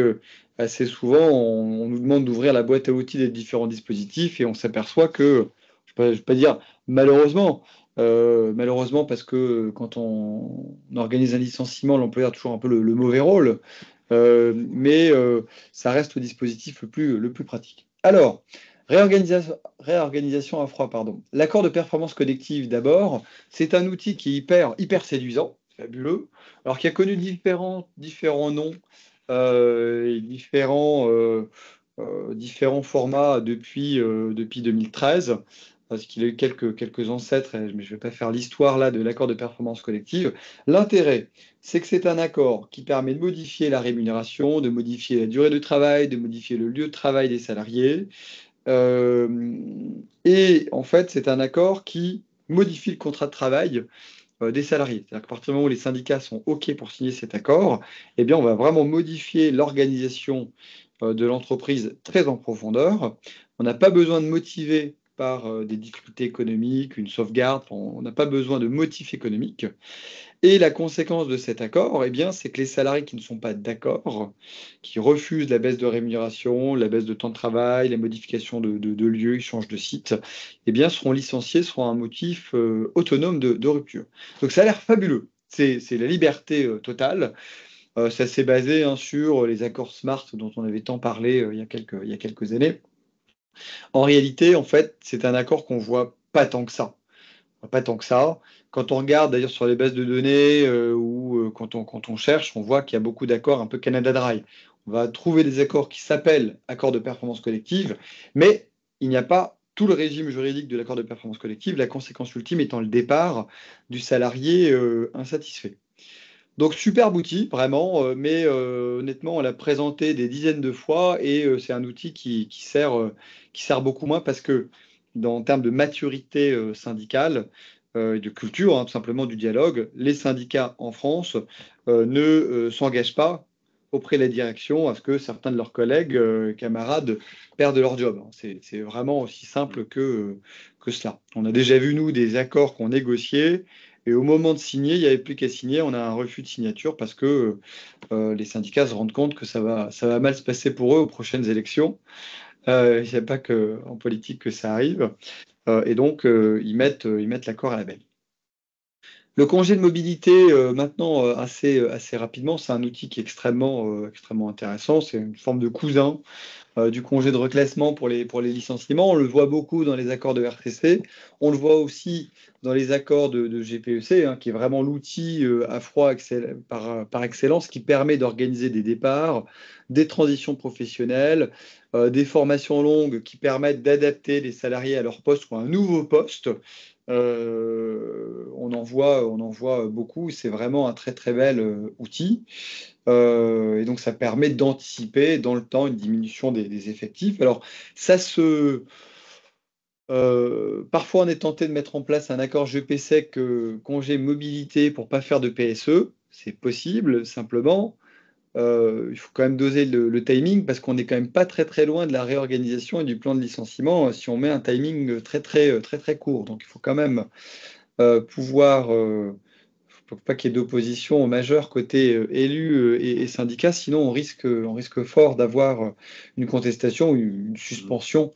assez souvent, on nous demande d'ouvrir la boîte à outils des différents dispositifs et on s'aperçoit que, je ne vais pas dire malheureusement parce que quand on organise un licenciement, l'employeur a toujours un peu le mauvais rôle, mais ça reste le dispositif le plus pratique. Alors, réorganisation à froid, pardon. L'accord de performance collective, d'abord, c'est un outil qui est hyper séduisant, fabuleux, alors qui a connu différents noms et différents formats depuis 2013, parce qu'il a eu quelques ancêtres, mais je ne vais pas faire l'histoire là de l'accord de performance collective. L'intérêt, c'est que c'est un accord qui permet de modifier la rémunération, de modifier la durée de travail, de modifier le lieu de travail des salariés, et en fait, c'est un accord qui modifie le contrat de travail des salariés. C'est-à-dire qu'à partir du moment où les syndicats sont OK pour signer cet accord, eh bien, on va vraiment modifier l'organisation de l'entreprise très en profondeur. On n'a pas besoin de motiver par des difficultés économiques, une sauvegarde, on n'a pas besoin de motifs économiques. Et la conséquence de cet accord, eh bien, c'est que les salariés qui ne sont pas d'accord, qui refusent la baisse de rémunération, la baisse de temps de travail, la modification de lieu, ils changent de site, eh bien, seront licenciés, seront un motif autonome de rupture. Donc ça a l'air fabuleux. C'est la liberté totale. Ça s'est basé sur les accords SMART dont on avait tant parlé il y a quelques années. En réalité, en fait, c'est un accord qu'on voit pas tant que ça. Pas tant que ça. Quand on regarde d'ailleurs sur les bases de données ou quand on cherche, on voit qu'il y a beaucoup d'accords un peu Canada Dry. On va trouver des accords qui s'appellent accords de performance collective, mais il n'y a pas tout le régime juridique de l'accord de performance collective, la conséquence ultime étant le départ du salarié insatisfait. Donc, superbe outil, vraiment, mais honnêtement, on l'a présenté des dizaines de fois et c'est un outil qui sert beaucoup moins parce que, en termes de maturité syndicale, et de culture, hein, tout simplement du dialogue, les syndicats en France ne s'engagent pas auprès de la direction à ce que certains de leurs collègues, camarades, perdent leur job. Hein. C'est vraiment aussi simple que cela. On a déjà vu, nous, des accords qu'on négociait. Et au moment de signer, il n'y avait plus qu'à signer. On a un refus de signature parce que les syndicats se rendent compte que ça va mal se passer pour eux aux prochaines élections. Il n'y a pas qu'en politique que ça arrive. Et donc, ils mettent l'accord à la benne. Le congé de mobilité, maintenant, assez rapidement, c'est un outil qui est extrêmement intéressant. C'est une forme de cousin du congé de reclassement pour les licenciements. On le voit beaucoup dans les accords de RCC. On le voit aussi dans les accords de GPEC, hein, qui est vraiment l'outil à froid par excellence qui permet d'organiser des départs, des transitions professionnelles, des formations longues qui permettent d'adapter les salariés à leur poste ou à un nouveau poste. On en voit beaucoup. C'est vraiment un très bel outil. Et donc, ça permet d'anticiper dans le temps une diminution des effectifs. Alors, parfois, on est tenté de mettre en place un accord GPSEC congé mobilité pour pas faire de PSE. C'est possible, simplement. Il faut quand même doser le timing parce qu'on n'est quand même pas très loin de la réorganisation et du plan de licenciement si on met un timing très court. Donc, il faut quand même pouvoir faut pas qu'il y ait d'opposition majeure côté élus et syndicats, sinon on risque fort d'avoir une contestation ou une suspension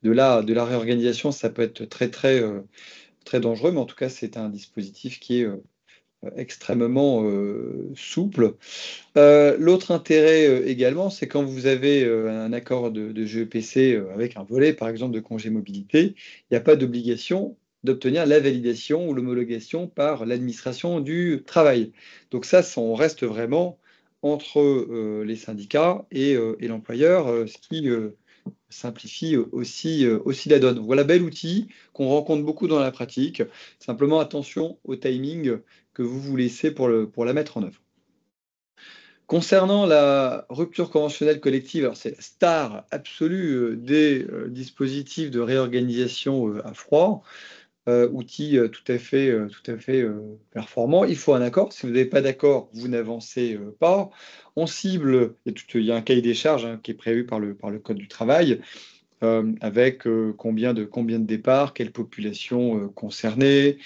de la réorganisation. Ça peut être très dangereux, mais en tout cas, c'est un dispositif qui est extrêmement souple. L'autre intérêt également, c'est quand vous avez un accord de GEPC avec un volet, par exemple, de congé mobilité, il n'y a pas d'obligation d'obtenir la validation ou l'homologation par l'administration du travail. Donc ça, on reste vraiment entre les syndicats et l'employeur, ce qui simplifie aussi la donne. Voilà, bel outil qu'on rencontre beaucoup dans la pratique. Simplement, attention au timing que vous vous laissez pour la mettre en œuvre. Concernant la rupture conventionnelle collective, alors c'est la star absolue des dispositifs de réorganisation à froid, outil tout à fait performant. Il faut un accord. Si vous n'avez pas d'accord, vous n'avancez pas. On cible, il y a un cahier des charges hein, qui est prévu par le Code du travail avec combien de départs, quelle population concernée,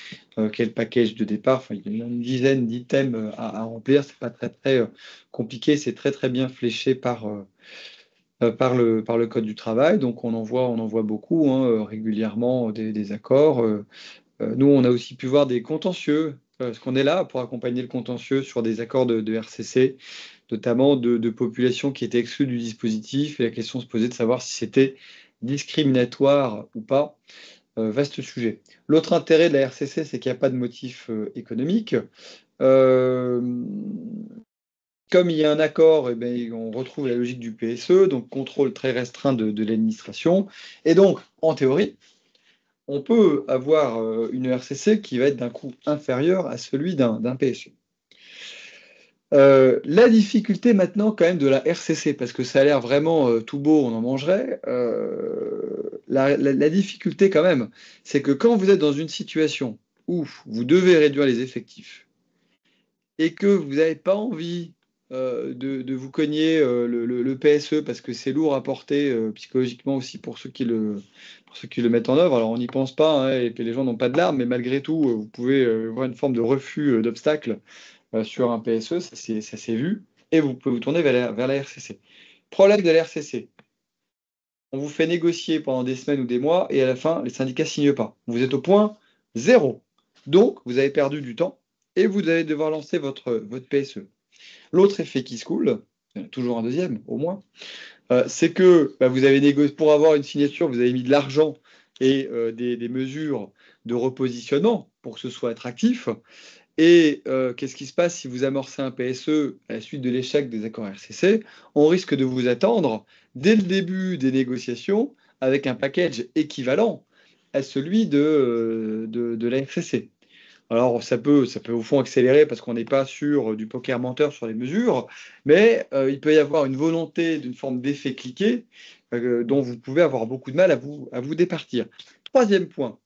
quel package de départ. Enfin, il y a une dizaine d'items à remplir. C'est pas très compliqué. C'est très bien fléché par le Code du travail. Donc, on en voit beaucoup hein, régulièrement des accords. Nous, on a aussi pu voir des contentieux, parce qu'on est là pour accompagner le contentieux sur des accords de RCC, notamment de populations qui étaient exclues du dispositif, et la question se posait de savoir si c'était discriminatoire ou pas. Vaste sujet. L'autre intérêt de la RCC, c'est qu'il n'y a pas de motif économique. Euh, Comme il y a un accord, eh bien, on retrouve la logique du PSE, donc contrôle très restreint de l'administration. Et donc, en théorie, on peut avoir une RCC qui va être d'un coût inférieur à celui d'un PSE. La difficulté maintenant quand même de la RCC, parce que ça a l'air vraiment tout beau, on en mangerait, la difficulté quand même, c'est que quand vous êtes dans une situation où vous devez réduire les effectifs et que vous n'avez pas envie de vous cogner le PSE parce que c'est lourd à porter psychologiquement aussi pour ceux qui le mettent en œuvre. Alors on n'y pense pas hein, et puis les gens n'ont pas de larmes, mais malgré tout, vous pouvez voir une forme de refus d'obstacle sur un PSE, ça s'est vu, et vous pouvez vous tourner vers la RCC. Problème de la RCC, on vous fait négocier pendant des semaines ou des mois et à la fin, les syndicats ne signent pas. Vous êtes au point zéro. Donc, vous avez perdu du temps et vous allez devoir lancer votre PSE. L'autre effet qui se coule, toujours un deuxième au moins, c'est que vous avez négocié pour avoir une signature, vous avez mis de l'argent et des mesures de repositionnement pour que ce soit attractif. Et qu'est-ce qui se passe si vous amorcez un PSE à la suite de l'échec des accords RCC? On risque de vous attendre dès le début des négociations avec un package équivalent à celui de la RCC. Alors, ça peut au fond accélérer parce qu'on n'est pas sur du poker menteur sur les mesures, mais il peut y avoir une volonté d'une forme d'effet cliqué dont vous pouvez avoir beaucoup de mal à vous départir. Troisième point,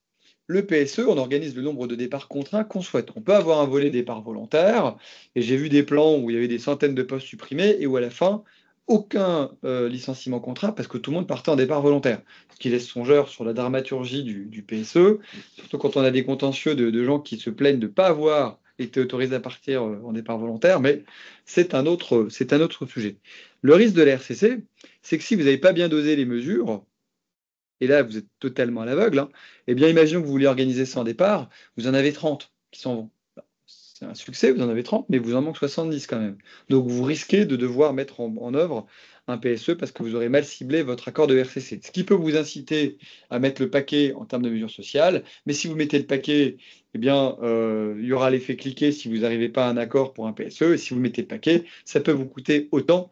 le PSE, on organise le nombre de départs contraints qu'on souhaite. On peut avoir un volet départ volontaire, et j'ai vu des plans où il y avait des centaines de postes supprimés, et où à la fin, aucun licenciement contraint, parce que tout le monde partait en départ volontaire. Ce qui laisse songeur sur la dramaturgie du PSE, surtout quand on a des contentieux de gens qui se plaignent de ne pas avoir été autorisés à partir en départ volontaire, mais c'est un autre sujet. Le risque de la RCC, c'est que si vous n'avez pas bien dosé les mesures, et là, vous êtes totalement à l'aveugle, hein, eh bien, imaginons que vous vouliez organiser 100 départs, vous en avez 30 qui s'en vont. C'est un succès, vous en avez 30, mais vous en manque 70 quand même. Donc, vous risquez de devoir mettre en œuvre un PSE parce que vous aurez mal ciblé votre accord de RCC. Ce qui peut vous inciter à mettre le paquet en termes de mesures sociales, mais si vous mettez le paquet, eh bien, il y aura l'effet cliqué si vous n'arrivez pas à un accord pour un PSE, et si vous mettez le paquet, ça peut vous coûter autant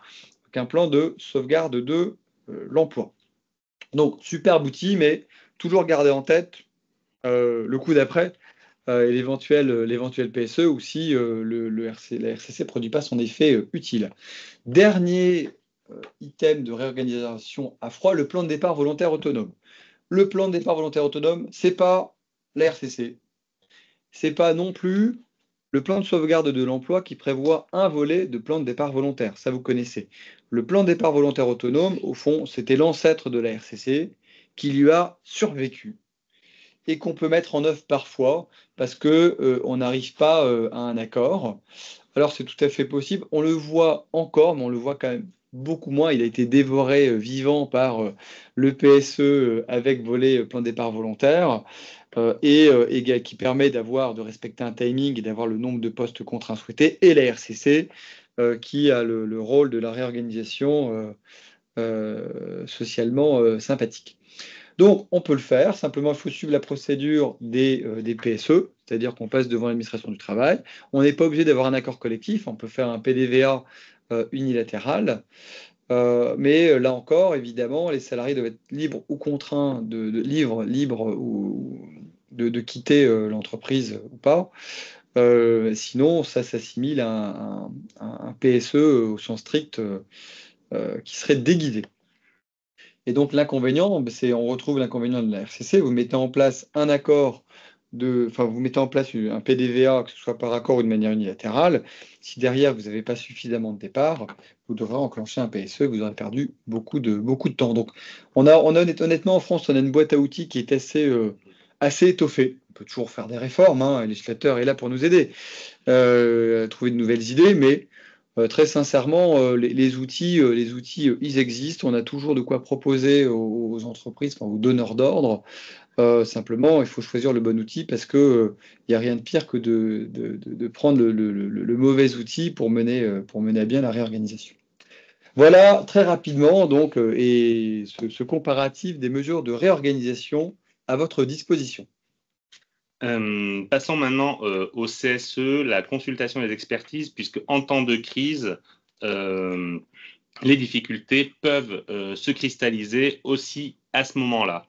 qu'un plan de sauvegarde de l'emploi. Donc, superbe outil, mais toujours garder en tête le coup d'après et l'éventuel PSE ou si la RCC ne produit pas son effet utile. Dernier item de réorganisation à froid, le plan de départ volontaire autonome. Le plan de départ volontaire autonome, ce n'est pas la RCC, ce n'est pas non plus le plan de sauvegarde de l'emploi qui prévoit un volet de plan de départ volontaire, ça vous connaissez. Le plan de départ volontaire autonome, au fond, c'était l'ancêtre de la RCC qui lui a survécu et qu'on peut mettre en œuvre parfois parce qu'on n'arrive pas à un accord. Alors c'est tout à fait possible. On le voit encore, mais on le voit quand même beaucoup moins. Il a été dévoré vivant par le PSE avec volet plan de départ volontaire et qui permet de respecter un timing et d'avoir le nombre de postes contraints souhaités, et la RCC qui a le rôle de la réorganisation socialement sympathique. Donc, on peut le faire. Simplement, il faut suivre la procédure des PSE, c'est-à-dire qu'on passe devant l'administration du travail. On n'est pas obligé d'avoir un accord collectif. On peut faire un PDVA unilatéral. Mais là encore, évidemment, les salariés doivent être libres ou contraints de quitter l'entreprise ou pas. Sinon, ça s'assimile à un PSE au sens strict qui serait déguisé. Et donc l'inconvénient, c'est on retrouve l'inconvénient de la RCC, vous mettez en place un accord vous mettez en place un PDVA, que ce soit par accord ou de manière unilatérale. Si derrière vous n'avez pas suffisamment de départ, vous devrez enclencher un PSE, vous aurez perdu beaucoup de temps. Donc honnêtement en France, on a une boîte à outils qui est assez étoffée. On peut toujours faire des réformes, hein, le législateur est là pour nous aider à trouver de nouvelles idées, mais très sincèrement, les outils, ils existent. On a toujours de quoi proposer aux entreprises, enfin, aux donneurs d'ordre. Simplement, il faut choisir le bon outil parce que il n'y a rien de pire que de prendre le mauvais outil pour mener à bien la réorganisation. Voilà, très rapidement, donc, et ce comparatif des mesures de réorganisation à votre disposition. Passons maintenant au CSE, la consultation des expertises, puisque en temps de crise, les difficultés peuvent se cristalliser aussi à ce moment-là.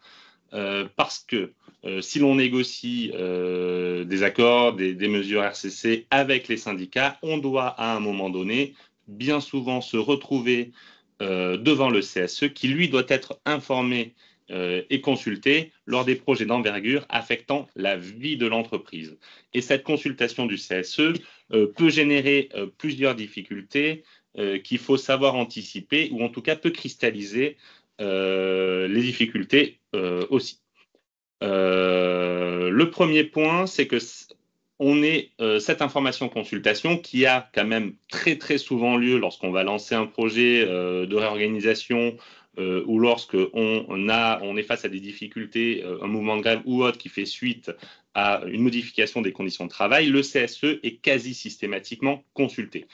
Parce que si l'on négocie des accords, des mesures RCC avec les syndicats, on doit à un moment donné bien souvent se retrouver devant le CSE qui lui doit être informé et consulté lors des projets d'envergure affectant la vie de l'entreprise. Et cette consultation du CSE peut générer plusieurs difficultés qu'il faut savoir anticiper ou en tout cas peut cristalliser les difficultés aussi. Le premier point, c'est que on est cette information consultation qui a quand même très très souvent lieu lorsqu'on va lancer un projet de réorganisation ou lorsqu'on est face à des difficultés, un mouvement de grève ou autre qui fait suite à une modification des conditions de travail, le CSE est quasi systématiquement consulté.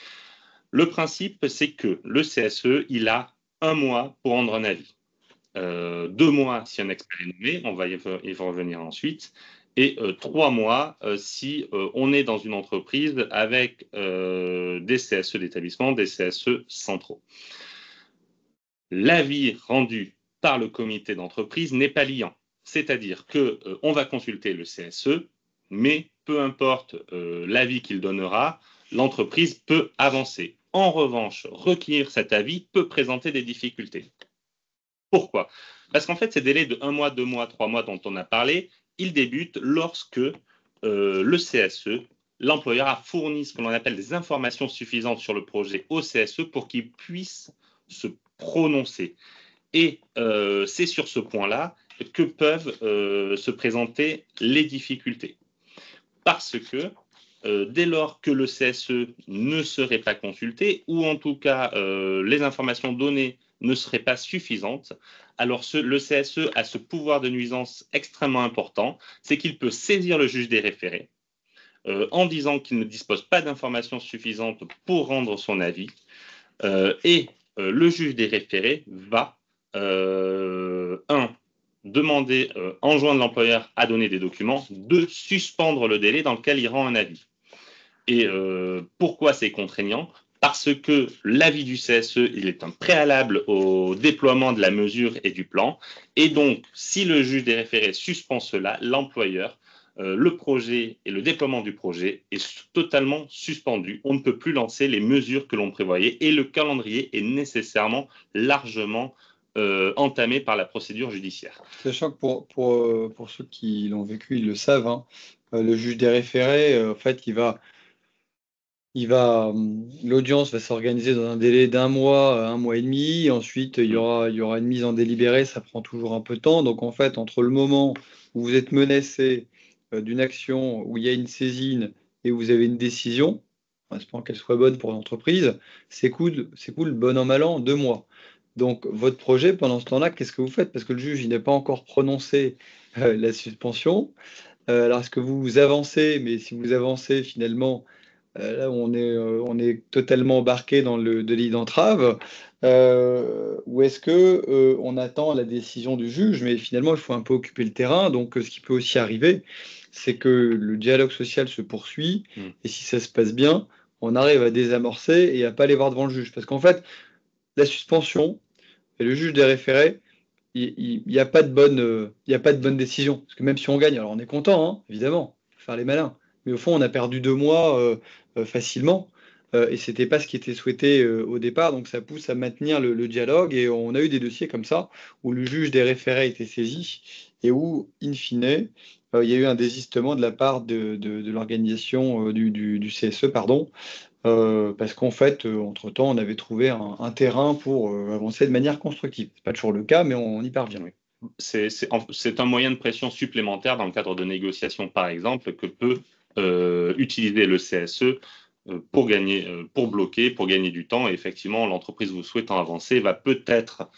Le principe, c'est que le CSE, il a 1 mois pour rendre un avis. 2 mois si un expert est nommé, on va y revenir ensuite, et 3 mois si on est dans une entreprise avec des CSE d'établissement, des CSE centraux. L'avis rendu par le comité d'entreprise n'est pas liant, c'est-à-dire qu'on va consulter le CSE, mais peu importe l'avis qu'il donnera, l'entreprise peut avancer. En revanche, requérir cet avis peut présenter des difficultés. Pourquoi? Parce qu'en fait, ces délais de 1 mois, 2 mois, 3 mois dont on a parlé, ils débutent lorsque le CSE, l'employeur, a fourni ce que l'on appelle des informations suffisantes sur le projet au CSE pour qu'il puisse se prononcer. Et c'est sur ce point-là que peuvent se présenter les difficultés. Parce que dès lors que le CSE ne serait pas consulté, ou en tout cas les informations données ne seraient pas suffisantes, alors le CSE a ce pouvoir de nuisance extrêmement important, c'est qu'il peut saisir le juge des référés en disant qu'il ne dispose pas d'informations suffisantes pour rendre son avis, et le juge des référés va, demander, enjoindre l'employeur à donner des documents, 2, suspendre le délai dans lequel il rend un avis. Et pourquoi c'est contraignant? Parce que l'avis du CSE, il est un préalable au déploiement de la mesure et du plan. Et donc, si le juge des référés suspend cela, l'employeur, le projet et le déploiement du projet est totalement suspendu. On ne peut plus lancer les mesures que l'on prévoyait et le calendrier est nécessairement largement entamé par la procédure judiciaire. Sachant que pour ceux qui l'ont vécu, ils le savent, hein, le juge des référés, en fait, l'audience va s'organiser dans un délai d'1 mois, 1 mois et demi. Ensuite, il y aura une mise en délibéré, ça prend toujours un peu de temps. Donc, en fait, entre le moment où vous êtes menacé d'une action, où il y a une saisine et où vous avez une décision, en espérant qu'elle soit bonne pour l'entreprise, s'écoule bon an, mal an, 2 mois. Donc, votre projet, pendant ce temps-là, qu'est-ce que vous faites? Parce que le juge, il n'a pas encore prononcé la suspension. Alors, est-ce que vous avancez? Mais si vous avancez, finalement, là, on est totalement embarqué dans le délit d'entrave. Ou est-ce que on attend la décision du juge? Mais finalement, il faut un peu occuper le terrain. Donc, ce qui peut aussi arriver, c'est que le dialogue social se poursuit. Et si ça se passe bien, on arrive à désamorcer et à pas aller voir devant le juge. Parce qu'en fait, la suspension et le juge des référés, il n'y a pas de bonne décision. Parce que même si on gagne, alors on est content, hein, évidemment, faut faire les malins. Mais au fond, on a perdu 2 mois facilement. Et c'était pas ce qui était souhaité au départ. Donc ça pousse à maintenir le dialogue. Et on a eu des dossiers comme ça, où le juge des référés était saisi et où, in fine, il y a eu un désistement de la part de l'organisation du CSE, pardon, parce qu'en fait, entre-temps, on avait trouvé un terrain pour avancer de manière constructive. C'est pas toujours le cas, mais on y parvient. Oui. C'est un moyen de pression supplémentaire dans le cadre de négociations, par exemple, que peut utiliser le CSE pour bloquer, pour gagner du temps. Et effectivement, l'entreprise vous souhaitant avancer va peut-être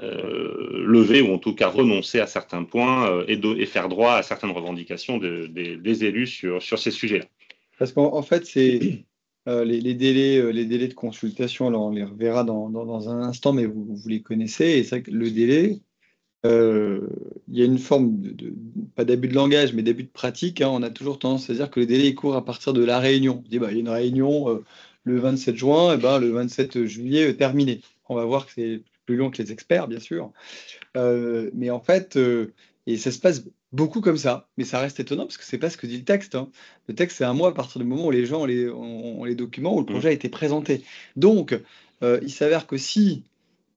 lever ou en tout cas renoncer à certains points et faire droit à certaines revendications des élus sur ces sujets-là. Parce qu'en fait, c'est les délais de consultation, alors on les reverra dans un instant, mais vous les connaissez. Et c'est vrai que le délai, il y a une forme pas d'abus de langage, mais d'abus de pratique, hein. On a toujours tendance à dire que le délai court à partir de la réunion. On dit, bah, il y a une réunion le 27 juin, et ben, le 27 juillet, terminé. On va voir que c'est plus long que les experts, bien sûr. Mais en fait, et ça se passe beaucoup comme ça, mais ça reste étonnant parce que c'est pas ce que dit le texte, hein. Le texte, c'est 1 mois à partir du moment où les gens ont les documents, où le projet a été présenté. Donc, il s'avère que si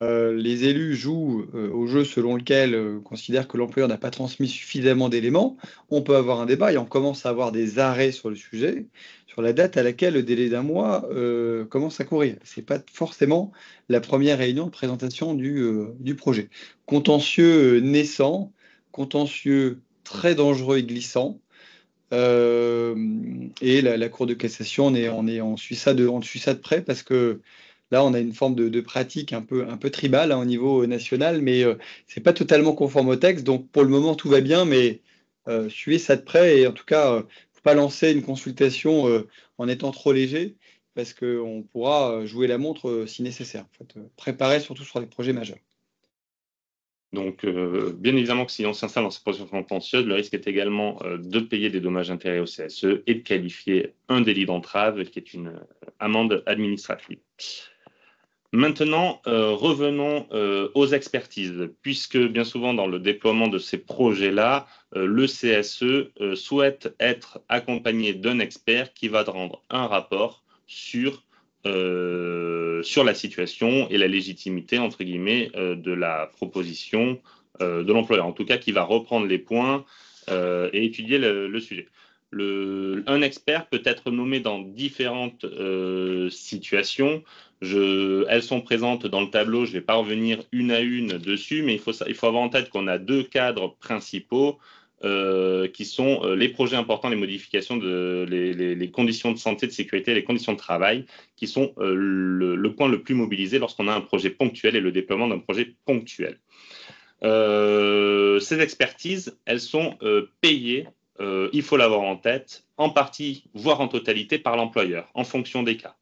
les élus jouent au jeu selon lequel considèrent que l'employeur n'a pas transmis suffisamment d'éléments, on peut avoir un débat et on commence à avoir des arrêts sur le sujet, sur la date à laquelle le délai d'1 mois commence à courir. C'est pas forcément la première réunion de présentation du projet. Contentieux naissant, contentieux très dangereux et glissant. Et la Cour de cassation, on suit ça de près parce que là, on a une forme de pratique un peu tribale, hein, au niveau national, mais c'est pas totalement conforme au texte. Donc pour le moment, tout va bien, mais suivez ça de près. Et en tout cas, faut pas lancer une consultation en étant trop léger, parce qu'on pourra jouer la montre si nécessaire. En fait, préparer surtout sur les projets majeurs. Donc, bien évidemment que si on s'installe dans cette procédure contentieuse, le risque est également de payer des dommages-intérêts au CSE et de qualifier un délit d'entrave qui est une amende administrative. Maintenant, revenons aux expertises, puisque bien souvent dans le déploiement de ces projets-là, le CSE souhaite être accompagné d'un expert qui va rendre un rapport sur la situation et la légitimité, entre guillemets, de la proposition de l'employeur. En tout cas, qui va reprendre les points et étudier le sujet. Un expert peut être nommé dans différentes situations. Elles sont présentes dans le tableau, je ne vais pas revenir une à une dessus, mais il faut avoir en tête qu'on a deux cadres principaux qui sont les projets importants, les modifications, les conditions de santé, de sécurité, les conditions de travail, qui sont le point le plus mobilisé lorsqu'on a un projet ponctuel et le déploiement d'un projet ponctuel. Ces expertises, elles sont payées, il faut l'avoir en tête, en partie, voire en totalité, par l'employeur, en fonction des cas.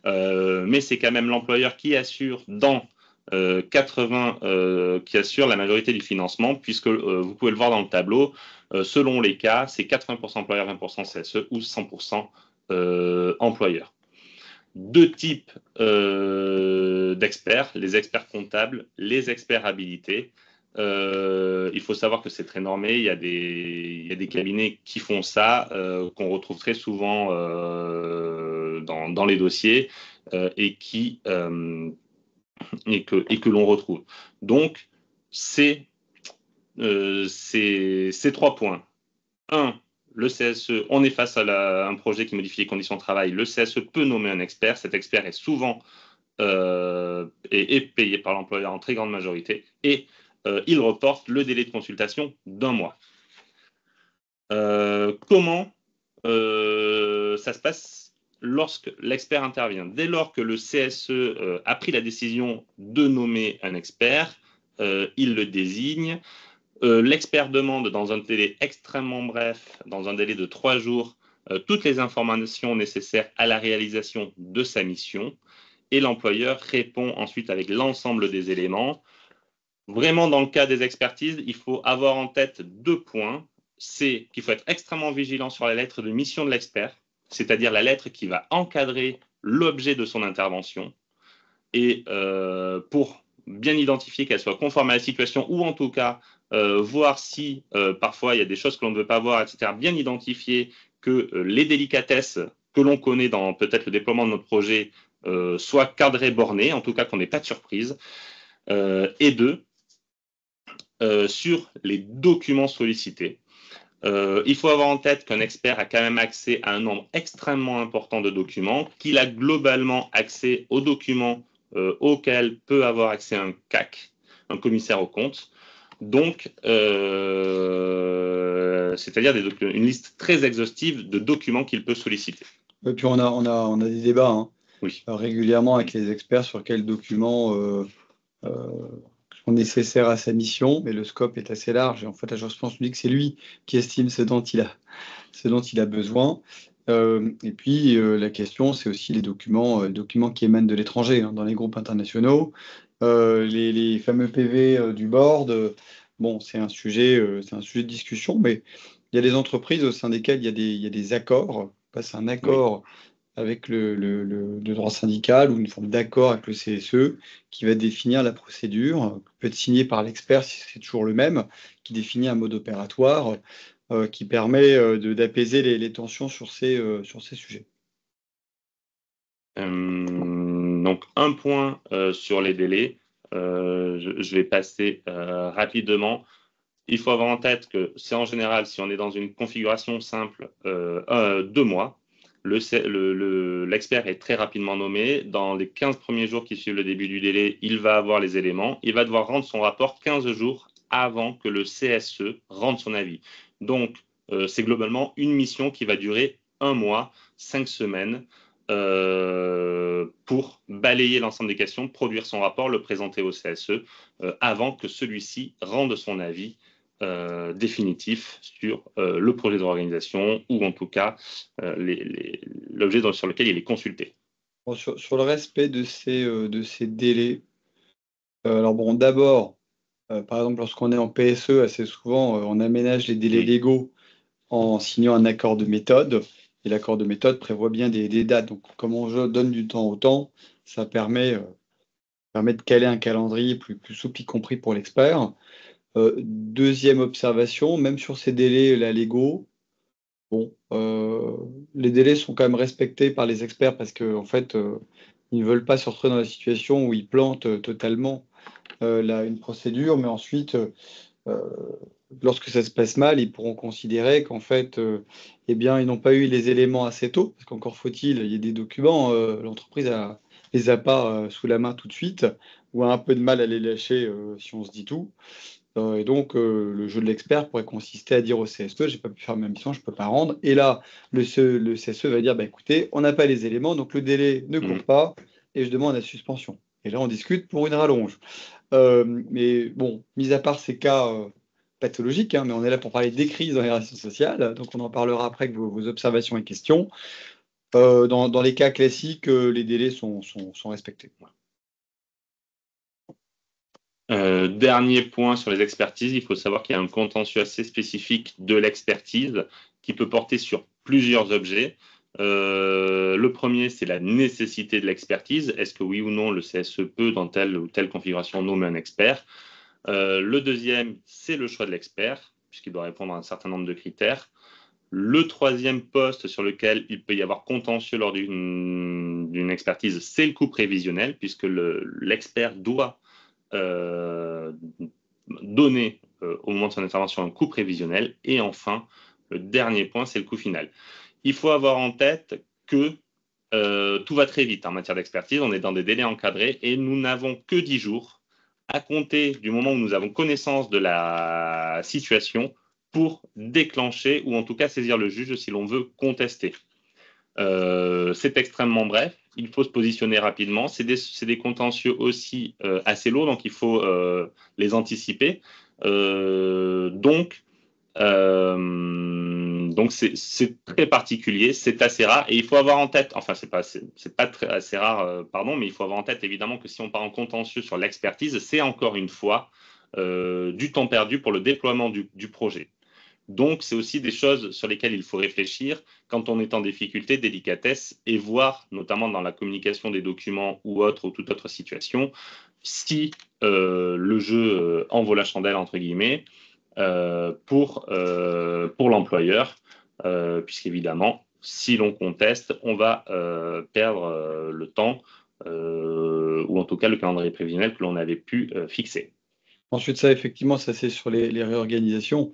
Mais c'est quand même l'employeur qui assure qui assure la majorité du financement, puisque vous pouvez le voir dans le tableau, selon les cas, c'est 80% employeur, 20% CSE ou 100% employeur. Deux types d'experts, les experts comptables, les experts habilités. Il faut savoir que c'est très normé. Il y a des cabinets qui font ça, qu'on retrouve très souvent dans les dossiers et que l'on retrouve. Donc, c'est ces 3 points. 1. Le CSE, on est face à un projet qui modifie les conditions de travail. Le CSE peut nommer un expert. Cet expert est souvent est payé par l'employeur en très grande majorité. Et il reporte le délai de consultation d'1 mois. Comment ça se passe lorsque l'expert intervient? Dès lors que le CSE a pris la décision de nommer un expert, il le désigne. L'expert demande dans un délai extrêmement bref, dans un délai de 3 jours, toutes les informations nécessaires à la réalisation de sa mission et l'employeur répond ensuite avec l'ensemble des éléments. Vraiment, dans le cas des expertises, il faut avoir en tête 2 points. C'est qu'il faut être extrêmement vigilant sur la lettre de mission de l'expert, c'est-à-dire la lettre qui va encadrer l'objet de son intervention et pour bien identifier qu'elle soit conforme à la situation ou en tout cas voir si parfois il y a des choses que l'on ne veut pas voir, etc. Bien identifier que les délicatesses que l'on connaît dans peut-être le déploiement de notre projet soient cadrées, bornées, en tout cas qu'on n'ait pas de surprise. Et 2, sur les documents sollicités. Il faut avoir en tête qu'un expert a quand même accès à un nombre extrêmement important de documents, qu'il a globalement accès aux documents auxquels peut avoir accès un CAC, un commissaire aux comptes. Donc, c'est-à-dire une liste très exhaustive de documents qu'il peut solliciter. Et puis on a des débats oui. Régulièrement avec les experts sur quels documents sont nécessaires à sa mission, mais le scope est assez large. Et en fait, je pense lui que c'est lui qui estime ce dont il a besoin. Et puis la question, c'est aussi les documents qui émanent de l'étranger, dans les groupes internationaux, les fameux PV du board. Bon, c'est un sujet de discussion, mais il y a des entreprises au sein desquelles il y a des accords. On passe un accord avec le droit syndical ou une forme d'accord avec le CSE qui va définir la procédure, qui peut être signée par l'expert si c'est toujours le même, qui définit un mode opératoire qui permet d'apaiser les tensions sur ces sujets. Donc, un point sur les délais. Je vais passer rapidement. Il faut avoir en tête que c'est en général, si on est dans une configuration simple, 2 mois. L'expert est très rapidement nommé. Dans les 15 premiers jours qui suivent le début du délai, il va avoir les éléments. Il va devoir rendre son rapport 15 jours avant que le CSE rende son avis. Donc, c'est globalement une mission qui va durer 1 mois, 5 semaines. Pour balayer l'ensemble des questions, produire son rapport, le présenter au CSE avant que celui-ci rende son avis définitif sur le projet de réorganisation ou en tout cas l'objet sur lequel il est consulté. Bon, sur le respect de ces délais, alors bon, d'abord, par exemple, lorsqu'on est en PSE, assez souvent, on aménage les délais légaux en signant un accord de méthode. Et l'accord de méthode prévoit bien des dates. Donc, comme on donne du temps au temps, ça permet permet de caler un calendrier plus souple, y compris pour l'expert. Deuxième observation, même sur ces délais là, légaux, bon, les délais sont quand même respectés par les experts parce qu'en fait, ils ne veulent pas se retrouver dans la situation où ils plantent totalement une procédure, mais ensuite, lorsque ça se passe mal, ils pourront considérer qu'en fait, eh bien, ils n'ont pas eu les éléments assez tôt, parce qu'encore faut-il, il y a des documents, l'entreprise les a pas sous la main tout de suite, ou a un peu de mal à les lâcher si on se dit tout. Et donc, le jeu de l'expert pourrait consister à dire au CSE, j'ai pas pu faire ma mission, je peux pas rendre. Et là, le CSE va dire, bah, écoutez, on n'a pas les éléments, donc le délai ne court pas, et je demande la suspension. Et là, on discute pour une rallonge. Mais bon, mis à part ces cas pathologiques, hein, mais on est là pour parler des crises dans les relations sociales, donc on en parlera après avec vos observations et questions. Dans les cas classiques, les délais sont respectés. Dernier point sur les expertises, il faut savoir qu'il y a un contentieux assez spécifique de l'expertise qui peut porter sur plusieurs objets. Le premier, c'est la nécessité de l'expertise. Est-ce que oui ou non le CSE peut, dans telle ou telle configuration, nommer un expert? Le deuxième, c'est le choix de l'expert, puisqu'il doit répondre à un certain nombre de critères. Le troisième poste sur lequel il peut y avoir contentieux lors d'une expertise, c'est le coût prévisionnel, puisque l'expert doit donner au moment de son intervention un coût prévisionnel. Et enfin, le dernier point, c'est le coût final. Il faut avoir en tête que tout va très vite en matière d'expertise. On est dans des délais encadrés et nous n'avons que 10 jours à compter du moment où nous avons connaissance de la situation pour déclencher ou en tout cas saisir le juge si l'on veut contester. C'est extrêmement bref, il faut se positionner rapidement. C'est des contentieux aussi assez lourds, donc il faut les anticiper. Donc c'est très particulier, c'est assez rare et il faut avoir en tête, enfin c'est pas assez rare, pardon, mais il faut avoir en tête évidemment que si on part en contentieux sur l'expertise, c'est encore une fois du temps perdu pour le déploiement du projet. Donc, c'est aussi des choses sur lesquelles il faut réfléchir quand on est en difficulté, délicatesse, et voir, notamment dans la communication des documents ou autre ou toute autre situation, si le jeu en vaut la chandelle, entre guillemets, pour l'employeur, puisqu'évidemment, si l'on conteste, on va perdre le temps, ou en tout cas le calendrier prévisionnel que l'on avait pu fixer. Ensuite, ça, effectivement, ça c'est sur les réorganisations.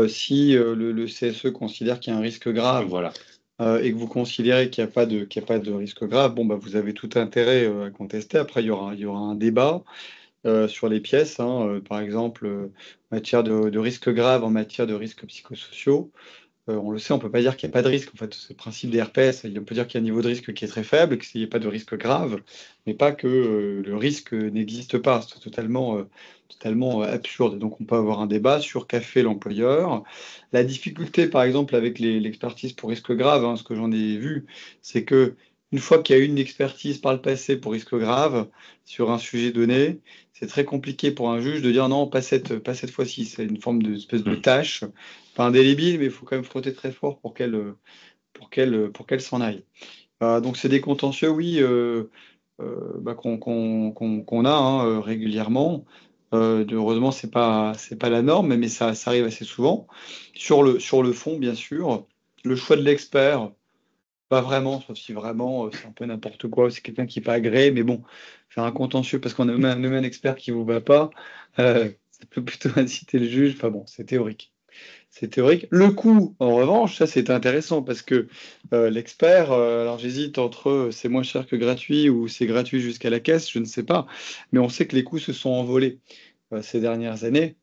Si le CSE considère qu'il y a un risque grave voilà. Et que vous considérez qu'il n'y a pas de risque grave, bon, bah, vous avez tout intérêt à contester. Après, il y aura un débat sur les pièces, hein, par exemple, en matière de risque grave, en matière de risques psychosociaux. On le sait, on ne peut pas dire qu'il n'y a pas de risque. En fait, c'est le principe des RPS. On peut dire qu'il y a un niveau de risque qui est très faible, qu'il n'y ait pas de risque grave, mais pas que le risque n'existe pas. C'est totalement absurde. Donc, on peut avoir un débat sur qu'a fait l'employeur. La difficulté, par exemple, avec l'expertise pour risque grave, hein, ce que j'en ai vu, c'est que une fois qu'il y a eu une expertise par le passé pour risque grave sur un sujet donné, c'est très compliqué pour un juge de dire non, pas cette fois-ci. C'est une forme d'espèce de tâche, pas indélébile, mais il faut quand même frotter très fort pour qu'elle s'en aille. Donc c'est des contentieux, oui, qu'on a hein, régulièrement. Heureusement, c'est pas la norme, mais ça arrive assez souvent. Sur le fond, bien sûr, le choix de l'expert, pas vraiment, sauf si vraiment c'est un peu n'importe quoi, c'est quelqu'un qui n'est pas agréé, mais bon, faire un contentieux parce qu'on a nommé un expert qui ne vous va pas, ça peut plutôt inciter le juge. Enfin bon, c'est théorique. C'est théorique. Le coût, en revanche, ça c'est intéressant parce que l'expert, alors j'hésite entre c'est moins cher que gratuit ou c'est gratuit jusqu'à la caisse, je ne sais pas, mais on sait que les coûts se sont envolés ces dernières années.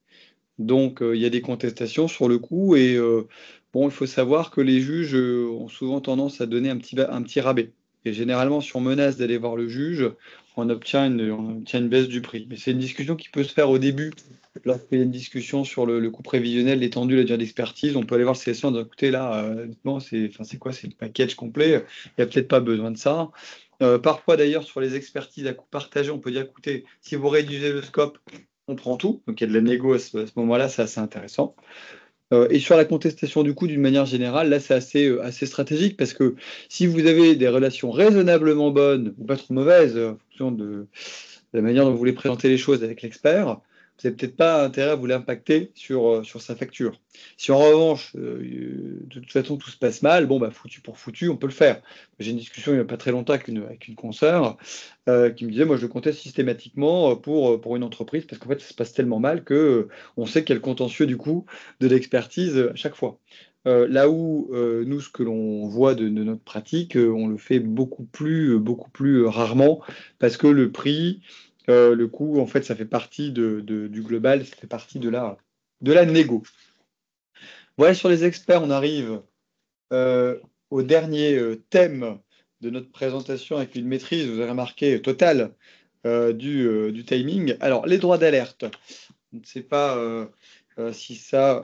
Donc, il y a des contestations sur le coup et bon, il faut savoir que les juges ont souvent tendance à donner un petit rabais. Et généralement, si on menace d'aller voir le juge, on obtient une baisse du prix. Mais c'est une discussion qui peut se faire au début. Lorsqu'il y a une discussion sur le coût prévisionnel, l'étendue, la durée d'expertise, on peut aller voir le CSE en disant écoutez, là, non, c'est quoi, c'est le package complet, il n'y a peut-être pas besoin de ça. Parfois, d'ailleurs, sur les expertises à coût partagé, on peut dire écoutez, si vous réduisez le scope, on prend tout. Donc il y a de la négo à ce moment-là, c'est assez intéressant. Et sur la contestation du coût, d'une manière générale, là, c'est assez stratégique parce que si vous avez des relations raisonnablement bonnes ou pas trop mauvaises, en fonction la manière dont vous voulez présenter les choses avec l'expert, vous n'avez peut-être pas intérêt à vous l'impacter sur sa facture. Si en revanche, de toute façon, tout se passe mal, bon, bah, foutu pour foutu, on peut le faire. J'ai une discussion il n'y a pas très longtemps avec une consoeur qui me disait, moi, je le comptais systématiquement pour une entreprise parce qu'en fait, ça se passe tellement mal que on sait qu'il y a le contentieux du coup de l'expertise à chaque fois. Là où nous, ce que l'on voit de notre pratique, on le fait beaucoup plus rarement parce que le prix, le coût, en fait, ça fait partie du global, ça fait partie de la négo. Voilà, sur les experts, on arrive au dernier thème de notre présentation avec une maîtrise, vous avez remarqué, totale du timing. Alors, les droits d'alerte. Je ne sais pas si ça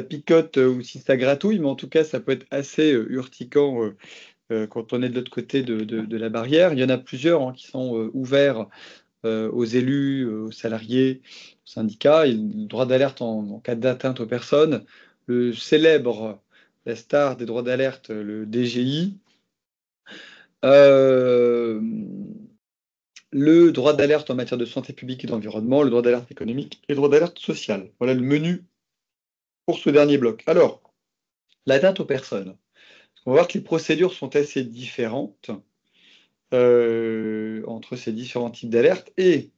picote ou si ça gratouille, mais en tout cas, ça peut être assez urticant quand on est de l'autre côté de la barrière. Il y en a plusieurs qui sont ouverts aux élus, aux salariés, aux syndicats. Et le droit d'alerte en cas d'atteinte aux personnes. Le célèbre, la star des droits d'alerte, le DGI. Le droit d'alerte en matière de santé publique et d'environnement, le droit d'alerte économique et le droit d'alerte social. Voilà le menu pour ce dernier bloc. Alors, l'atteinte aux personnes. On va voir que les procédures sont assez différentes entre ces différents types d'alerte et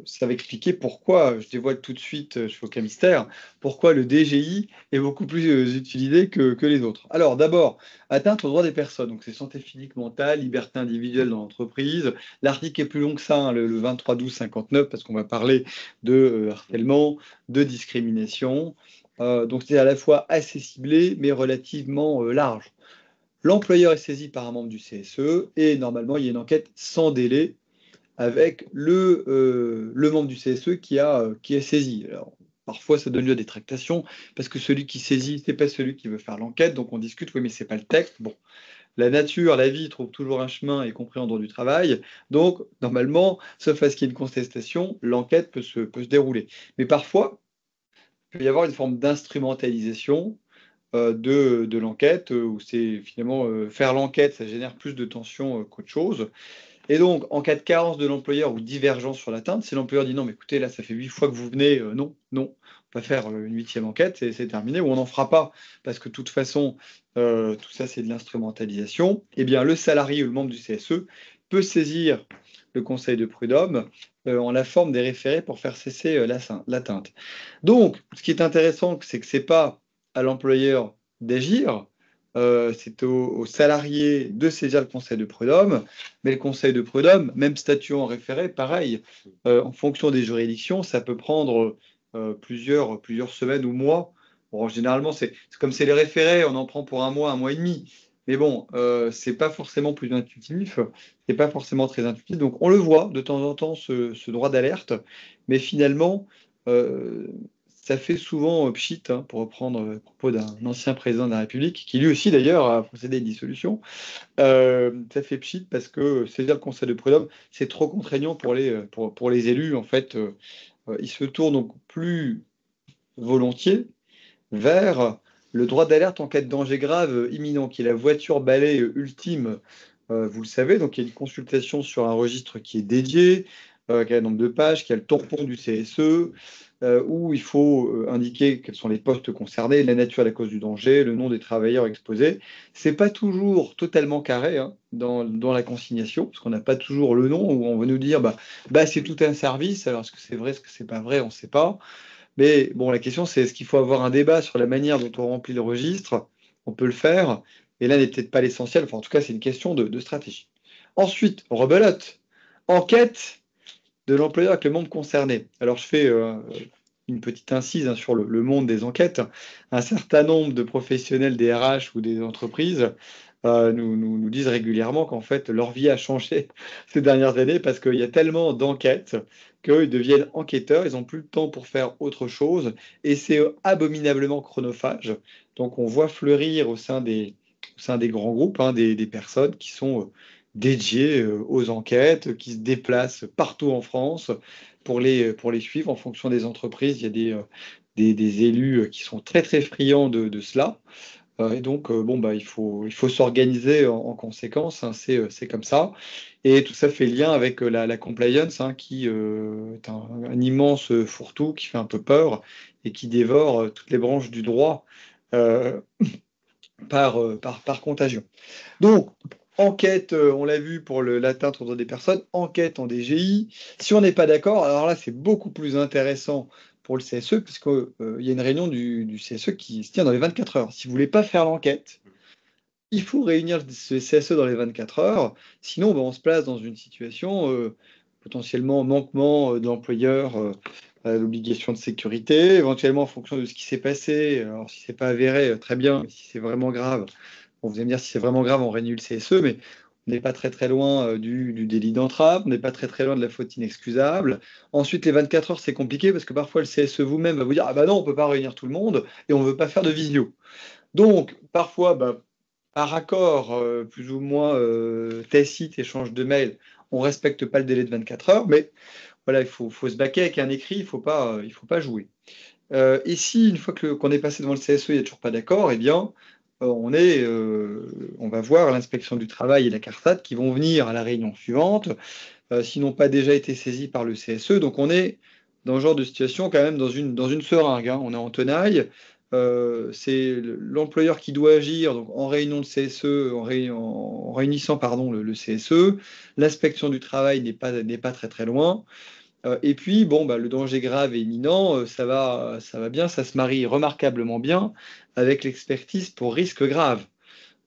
ça va expliquer pourquoi, je dévoile tout de suite, je fais aucun mystère, pourquoi le DGI est beaucoup plus utilisé que les autres. Alors d'abord, atteinte aux droits des personnes, donc c'est santé physique, mentale, liberté individuelle dans l'entreprise. L'article est plus long que ça, le 23-12-59, parce qu'on va parler de harcèlement, de discrimination. Donc c'est à la fois assez ciblé, mais relativement large. L'employeur est saisi par un membre du CSE et normalement il y a une enquête sans délai avec le membre du CSE qui est saisi. Alors, parfois, ça donne lieu à des tractations, parce que celui qui saisit, ce n'est pas celui qui veut faire l'enquête, donc on discute, oui, mais ce n'est pas le texte. Bon, la nature, la vie trouve toujours un chemin, y compris en droit du travail. Donc, normalement, sauf à ce qu'il y ait une contestation, l'enquête peut se dérouler. Mais parfois, il peut y avoir une forme d'instrumentalisation de l'enquête, où c'est finalement faire l'enquête, ça génère plus de tension qu'autre chose. Et donc, en cas de carence de l'employeur ou divergence sur l'atteinte, si l'employeur dit non, mais écoutez, là, ça fait 8 fois que vous venez, non, non, on va faire une 8e enquête, c'est terminé, ou on n'en fera pas, parce que de toute façon, tout ça, c'est de l'instrumentalisation, eh bien, le salarié ou le membre du CSE peut saisir le conseil de prud'homme en la forme des référés pour faire cesser l'atteinte. Donc, ce qui est intéressant, c'est que ce n'est pas à l'employeur d'agir, c'est aux salariés de saisir le conseil de prud'homme, mais le conseil de prud'homme, même statuant en référé, pareil, en fonction des juridictions, ça peut prendre plusieurs semaines ou mois. Bon, généralement, c'est comme c'est les référés, on en prend pour un mois et demi. Mais bon, c'est pas forcément plus intuitif, c'est pas forcément très intuitif. Donc, on le voit de temps en temps, ce droit d'alerte, mais finalement, euh, ça fait souvent pchit, pour reprendre le propos d'un ancien président de la République, qui lui aussi d'ailleurs a procédé à une dissolution. Ça fait pchit parce que saisir le conseil de prud'homme, c'est trop contraignant pour les élus. En fait, ils se tournent donc plus volontiers vers le droit d'alerte en cas de danger grave imminent, qui est la voiture balai ultime, vous le savez. Donc il y a une consultation sur un registre qui est dédié, qui a un nombre de pages, qui a le tampon du CSE, où il faut indiquer quels sont les postes concernés, la nature et la cause du danger, le nom des travailleurs exposés. C'est pas toujours totalement carré dans la consignation, parce qu'on n'a pas toujours le nom, où on va nous dire bah c'est tout un service. Alors est-ce que c'est vrai, est-ce que c'est pas vrai, on ne sait pas. Mais bon, la question, c'est est-ce qu'il faut avoir un débat sur la manière dont on remplit le registre? On peut le faire, et là n'est peut-être pas l'essentiel. Enfin, en tout cas, c'est une question de stratégie. Ensuite, rebelote, enquête de l'employeur avec le membre concerné. Alors, je fais une petite incise sur le monde des enquêtes. Un certain nombre de professionnels des RH ou des entreprises nous disent régulièrement qu'en fait, leur vie a changé ces dernières années parce qu'il y a tellement d'enquêtes qu'ils deviennent enquêteurs, ils n'ont plus le temps pour faire autre chose et c'est abominablement chronophage. Donc, on voit fleurir au sein des grands groupes des personnes qui sont dédiées aux enquêtes, qui se déplacent partout en France pour les suivre en fonction des entreprises. Il y a des élus qui sont très très friands de cela. Et donc, il faut s'organiser en conséquence, hein, c'est comme ça. Et tout ça fait lien avec la compliance, hein, qui est un immense fourre-tout qui fait un peu peur et qui dévore toutes les branches du droit euh, par contagion. Donc, enquête, on l'a vu pour l'atteinte aux droits des personnes, enquête en DGI. Si on n'est pas d'accord, alors là, c'est beaucoup plus intéressant pour le CSE, puisqu'il y a une réunion du CSE qui se tient dans les 24 heures. Si vous ne voulez pas faire l'enquête, il faut réunir ce CSE dans les 24 heures, sinon on se place dans une situation potentiellement manquement de l'employeur à l'obligation de sécurité, éventuellement en fonction de ce qui s'est passé. Alors si c'est pas avéré, très bien, mais si c'est vraiment grave, bon, vous allez me dire si c'est vraiment grave, on réunit le CSE, mais on n'est pas très très loin du délit d'entrave, on n'est pas très très loin de la faute inexcusable. Ensuite, les 24 heures, c'est compliqué parce que parfois le CSE vous-même va vous dire ah bah non, on peut pas réunir tout le monde et on veut pas faire de visio. Donc, parfois, par accord plus ou moins tacite, échange de mails, on ne respecte pas le délai de 24 heures, mais voilà, il faut se baquer avec un écrit, il faut pas jouer. Et si, une fois qu'on est passé devant le CSE, il n'y a toujours pas d'accord, eh bien, on va voir l'inspection du travail et la CARSAT qui vont venir à la réunion suivante, s'ils n'ont pas déjà été saisis par le CSE. Donc, on est dans ce genre de situation quand même dans une seringue, hein. On est en tenaille. C'est l'employeur qui doit agir donc en réunion de CSE, en réunissant pardon, le CSE. L'inspection du travail n'est pas très très loin. Et puis, le danger grave et imminent, ça va bien, ça se marie remarquablement bien avec l'expertise pour risque grave.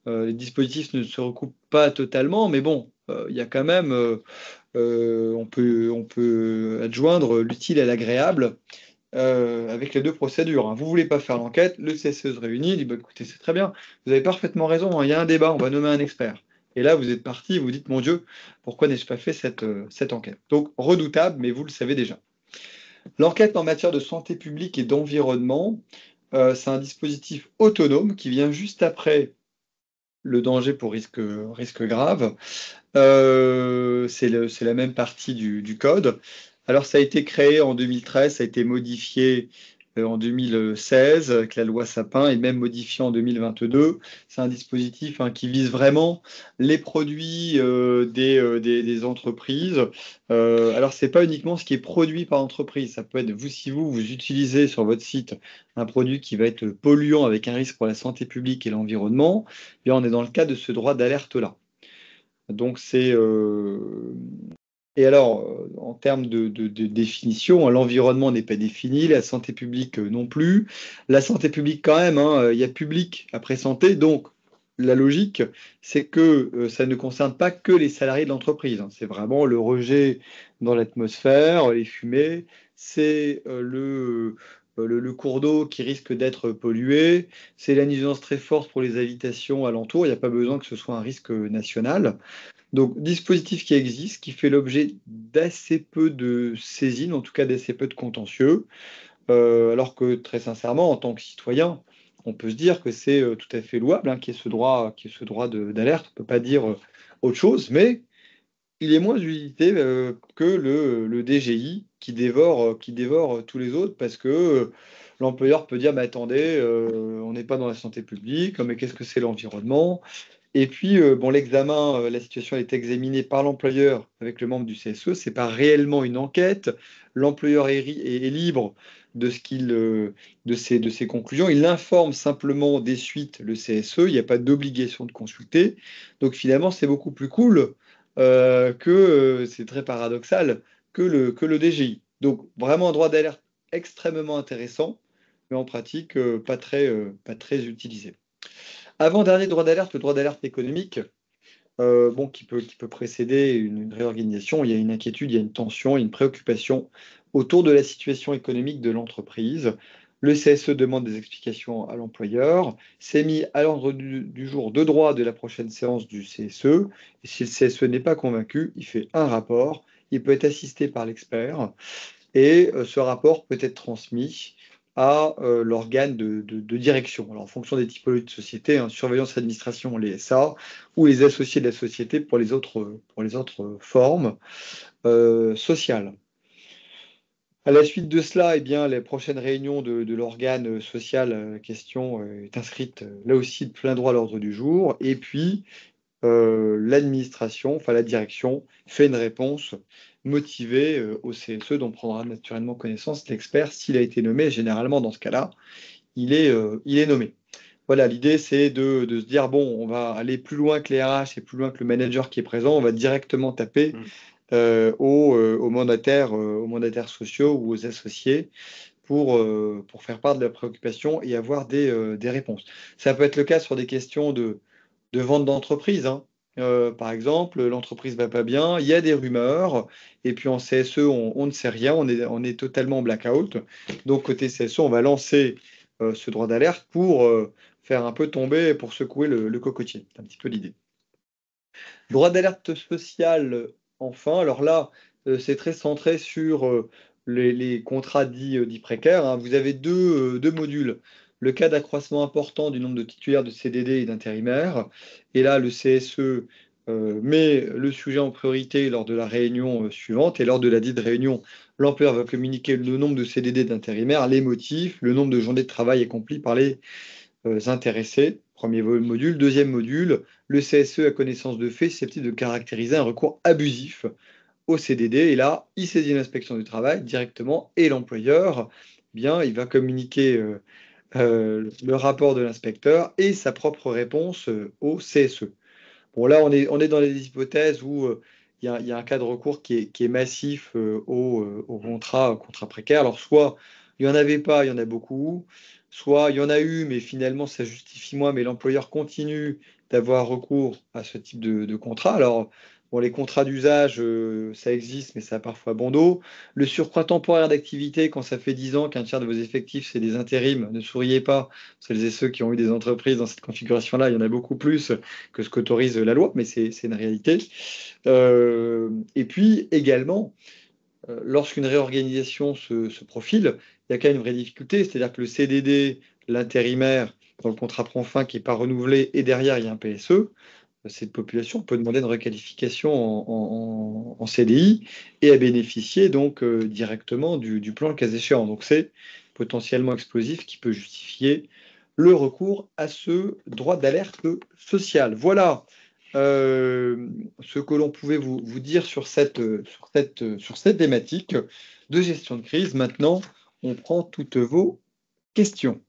Les dispositifs ne se recoupent pas totalement, mais bon, il y a quand même, on peut adjoindre l'utile à l'agréable avec les deux procédures, hein. Vous ne voulez pas faire l'enquête, le CSE se réunit, il dit bah, écoutez, c'est très bien, vous avez parfaitement raison, hein, il y a un débat, on va nommer un expert. Et là, vous êtes parti, vous dites mon Dieu, pourquoi n'ai-je pas fait cette enquête? Donc, redoutable, mais vous le savez déjà. L'enquête en matière de santé publique et d'environnement, c'est un dispositif autonome qui vient juste après le danger pour risque grave. C'est la même partie du code. Alors, ça a été créé en 2013, ça a été modifié en 2016 avec la loi Sapin et même modifié en 2022. C'est un dispositif, hein, qui vise vraiment les produits des entreprises. Alors, ce n'est pas uniquement ce qui est produit par entreprise. Ça peut être si vous utilisez sur votre site un produit qui va être polluant avec un risque pour la santé publique et l'environnement, eh bien, on est dans le cadre de ce droit d'alerte-là. Donc et alors, en termes de définition, l'environnement n'est pas défini, la santé publique non plus. La santé publique quand même, hein, il y a public après santé, donc la logique, c'est que ça ne concerne pas que les salariés de l'entreprise, hein. C'est vraiment le rejet dans l'atmosphère, les fumées, c'est le cours d'eau qui risque d'être pollué, c'est la nuisance très forte pour les habitations alentours, il n'y a pas besoin que ce soit un risque national. Donc, dispositif qui existe, qui fait l'objet d'assez peu de saisines, en tout cas d'assez peu de contentieux, alors que très sincèrement, en tant que citoyen, on peut se dire que c'est tout à fait louable, hein, qu'il y ait ce droit d'alerte. On ne peut pas dire autre chose, mais il est moins usité que le DGI qui dévore tous les autres parce que l'employeur peut dire mais attendez, on n'est pas dans la santé publique, mais qu'est-ce que c'est l'environnement? Et puis, l'examen, la situation est examinée par l'employeur avec le membre du CSE. Ce n'est pas réellement une enquête. L'employeur est libre de de ses conclusions. Il informe simplement des suites le CSE. Il n'y a pas d'obligation de consulter. Donc finalement, c'est beaucoup plus cool c'est très paradoxal, que le DGI. Donc vraiment un droit d'alerte extrêmement intéressant, mais en pratique, pas très utilisé. Avant-dernier droit d'alerte, le droit d'alerte économique, qui peut précéder une réorganisation. Il y a une inquiétude, il y a une tension, il y a une préoccupation autour de la situation économique de l'entreprise. Le CSE demande des explications à l'employeur. C'est mis à l'ordre du jour de droit de la prochaine séance du CSE. Et si le CSE n'est pas convaincu, il fait un rapport. Il peut être assisté par l'expert. Et ce rapport peut être transmis à l'organe de direction. Alors, en fonction des typologies de société, hein, surveillance administration, les SA, ou les associés de la société pour les autres formes sociales. À la suite de cela, eh bien, les prochaines réunions de l'organe social question est inscrite là aussi de plein droit à l'ordre du jour. Et puis, l'administration, enfin la direction, fait une réponse motivée au CSE dont prendra naturellement connaissance l'expert s'il a été nommé. Généralement, dans ce cas-là, il est nommé. Voilà, l'idée, c'est de se dire, bon, on va aller plus loin que les RH et plus loin que le manager qui est présent, on va directement taper aux mandataires sociaux ou aux associés pour faire part de leurs préoccupations et avoir des réponses. Ça peut être le cas sur des questions de vente d'entreprise, hein. Par exemple, l'entreprise va pas bien, il y a des rumeurs, et puis en CSE, on ne sait rien, on est totalement en blackout. Donc côté CSE, on va lancer ce droit d'alerte pour faire un peu tomber, pour secouer le cocotier. C'est un petit peu l'idée. Droit d'alerte social, enfin, alors là, c'est très centré sur les contrats dits précaires, hein. Vous avez deux modules. Le cas d'accroissement important du nombre de titulaires de CDD et d'intérimaires. Et là, le CSE met le sujet en priorité lors de la réunion suivante. Et lors de la dite réunion, l'employeur va communiquer le nombre de CDD d'intérimaires, les motifs, le nombre de journées de travail accomplis par les intéressés. Premier module. Deuxième module, le CSE a connaissance de faits susceptibles de caractériser un recours abusif au CDD. Et là, il saisit l'inspection du travail directement et l'employeur, bien, il va communiquer le rapport de l'inspecteur et sa propre réponse au CSE. Bon, là, on est dans les hypothèses où il y a un cas de recours qui est massif au contrat précaire. Alors, soit il n'y en avait pas, il y en a beaucoup, soit il y en a eu, mais finalement, ça justifie moins, mais l'employeur continue d'avoir recours à ce type de contrat. Alors, bon, les contrats d'usage, ça existe, mais ça a parfois bon dos. Le surcroît temporaire d'activité, quand ça fait 10 ans qu'un tiers de vos effectifs, c'est des intérims, ne souriez pas. Celles et ceux qui ont eu des entreprises dans cette configuration-là, il y en a beaucoup plus que ce qu'autorise la loi, mais c'est une réalité. Et puis également, lorsqu'une réorganisation se profile, il y a quand même une vraie difficulté, c'est-à-dire que le CDD, l'intérimaire, dans le contrat prend fin qui n'est pas renouvelé, et derrière il y a un PSE, cette population peut demander une requalification en CDI et à bénéficier donc directement du plan le cas échéant. Donc c'est potentiellement explosif qui peut justifier le recours à ce droit d'alerte sociale. Voilà ce que l'on pouvait vous dire sur cette thématique de gestion de crise. Maintenant, on prend toutes vos questions.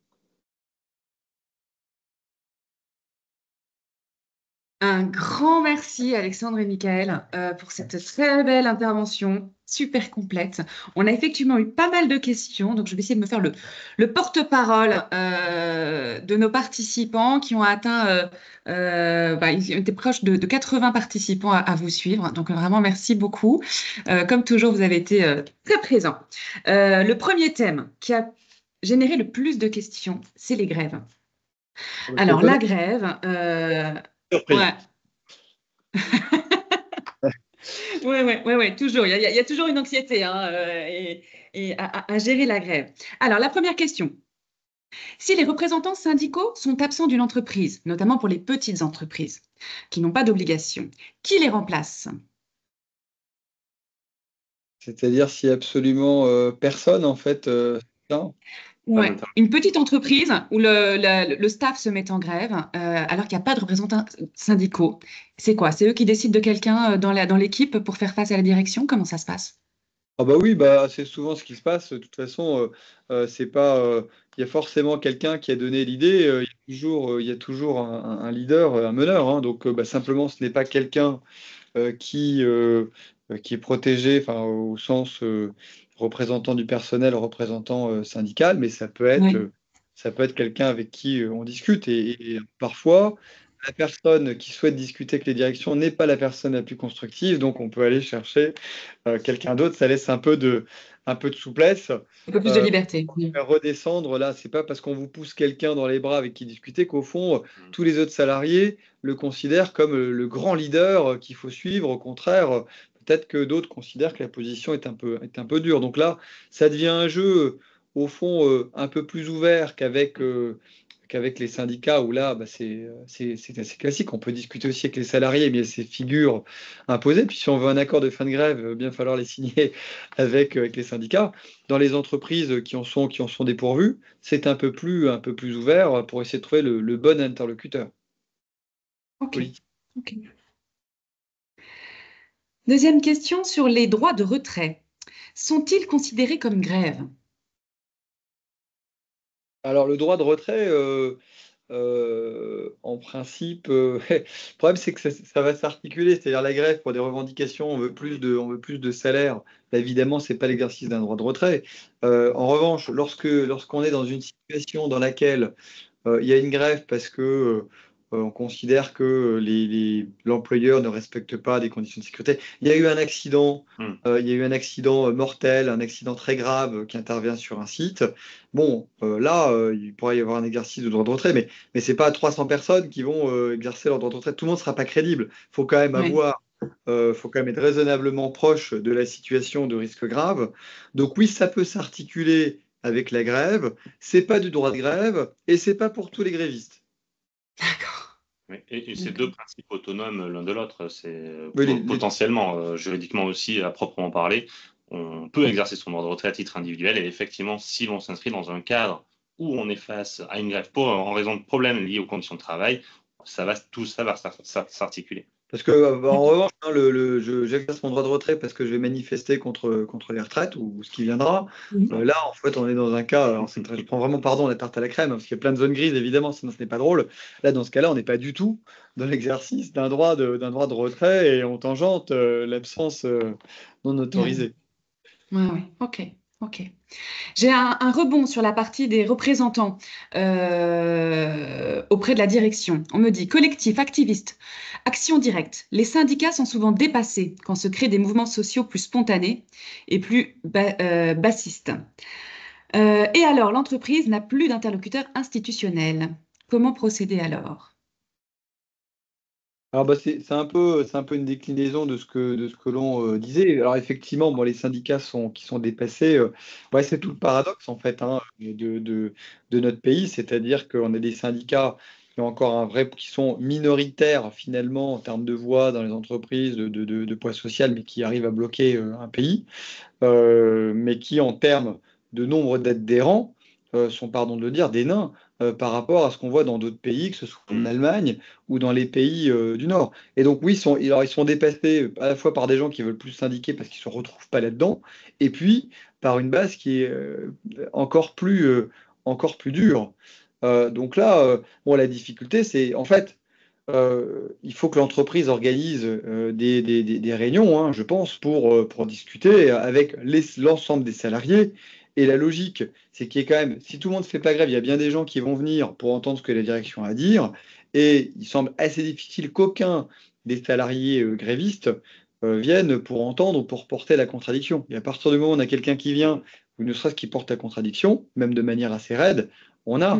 Un grand merci, Alexandre et Michael, pour cette très belle intervention, super complète. On a effectivement eu pas mal de questions, donc je vais essayer de me faire le porte-parole de nos participants qui ont atteint, ils ont été proches de 80 participants à vous suivre. Donc vraiment, merci beaucoup. Comme toujours, vous avez été très présents. Le premier thème qui a généré le plus de questions, c'est les grèves. Alors, la grève, Surprise. ouais. Oui, toujours. Il y a toujours une anxiété hein, à gérer la grève. Alors, la première question. Si les représentants syndicaux sont absents d'une entreprise, notamment pour les petites entreprises qui n'ont pas d'obligation, qui les remplace? C'est-à-dire si absolument personne, en fait, non. Ouais. Une petite entreprise où le staff se met en grève alors qu'il n'y a pas de représentants syndicaux. C'est quoi? C'est eux qui décident de quelqu'un dans l'équipe pour faire face à la direction? Comment ça se passe? Ah bah oui, bah, c'est souvent ce qui se passe. De toute façon, c'est pas, il y a forcément quelqu'un qui a donné l'idée. Il y a toujours un leader, un meneur, hein. Donc, bah, simplement, ce n'est pas quelqu'un qui est protégé, enfin, au sens représentant du personnel, représentant syndical, mais Oui. ça peut être quelqu'un avec qui on discute. Et parfois, la personne qui souhaite discuter avec les directions n'est pas la personne la plus constructive, donc on peut aller chercher quelqu'un d'autre. Ça laisse un peu de souplesse. Un peu plus de Euh, liberté. Oui. Faire redescendre, là, c'est pas parce qu'on vous pousse quelqu'un dans les bras avec qui discuter qu'au fond, tous les autres salariés le considèrent comme le grand leader qu'il faut suivre. Au contraire, peut-être que d'autres considèrent que la position est un peu dure. Donc là, ça devient un jeu, au fond, un peu plus ouvert qu'avec les syndicats, où là, c'est assez classique. On peut discuter aussi avec les salariés, mais ces figures imposées. Puis si on veut un accord de fin de grève, il va bien falloir les signer avec les syndicats. Dans les entreprises qui en sont dépourvues, c'est un peu plus ouvert pour essayer de trouver le bon interlocuteur politique. Ok. Deuxième question sur les droits de retrait. Sont-ils considérés comme grève? Alors, le droit de retrait, en principe, le problème, c'est que ça va s'articuler. C'est-à-dire la grève pour des revendications, on veut plus de salaire. Là, évidemment, c'est pas l'exercice d'un droit de retrait. En revanche, lorsqu'on est dans une situation dans laquelle il y a une grève parce que on considère que l'employeur ne respecte pas des conditions de sécurité. Il y a eu un accident, mortel, un accident très grave qui intervient sur un site. Bon, là, il pourrait y avoir un exercice de droit de retrait, mais c'est pas 300 personnes qui vont exercer leur droit de retrait. Tout le monde ne sera pas crédible. Faut quand même Oui. faut quand même être raisonnablement proche de la situation de risque grave. Donc oui, ça peut s'articuler avec la grève. C'est pas du droit de grève et c'est pas pour tous les grévistes. D'accord. Oui, et c'est deux principes autonomes l'un de l'autre. C'est Oui, potentiellement, juridiquement aussi, à proprement parler, on peut exercer son droit de retrait à titre individuel. Et effectivement, si l'on s'inscrit dans un cadre où on est face à une grève en raison de problèmes liés aux conditions de travail, tout ça va s'articuler. Parce que, en revanche, hein, j'exerce mon droit de retrait parce que je vais manifester contre les retraites ou ce qui viendra. Là, en fait, on est dans un cas, alors je prends vraiment pardon la tarte à la crème, hein, parce qu'il y a plein de zones grises, évidemment, sinon ce n'est pas drôle. Là, dans ce cas-là, on n'est pas du tout dans l'exercice d'un droit de retrait et on tangente l'absence non autorisée. Oui, ok. J'ai un rebond sur la partie des représentants auprès de la direction. On me dit collectif, activiste, action directe. Les syndicats sont souvent dépassés quand se créent des mouvements sociaux plus spontanés et plus bassistes. Et alors, l'entreprise n'a plus d'interlocuteur institutionnel. Comment procéder alors? Alors c'est un peu une déclinaison de ce que l'on disait. Alors effectivement, bon, les syndicats qui sont dépassés, ouais, c'est tout le paradoxe en fait hein, de notre pays, c'est-à-dire qu'on a des syndicats qui sont minoritaires finalement en termes de voix dans les entreprises, de poids social, mais qui arrivent à bloquer un pays, mais qui en termes de nombre d'adhérents sont, pardon de le dire, des nains par rapport à ce qu'on voit dans d'autres pays, que ce soit en Allemagne ou dans les pays du Nord. Et donc oui, ils sont dépassés à la fois par des gens qui veulent plus syndiquer parce qu'ils ne se retrouvent pas là-dedans, et puis par une base qui est encore plus dure. Donc là, bon, la difficulté, c'est en fait, il faut que l'entreprise organise des réunions, hein, je pense, pour discuter avec l'ensemble des salariés. Et la logique, c'est qu'il y ait quand même, si tout le monde ne fait pas grève, il y a bien des gens qui vont venir pour entendre ce que la direction a à dire. Et il semble assez difficile qu'aucun des salariés grévistes vienne pour entendre ou pour porter la contradiction. Et à partir du moment où on a quelqu'un qui vient, ou ne serait-ce qui porte la contradiction, même de manière assez raide, on a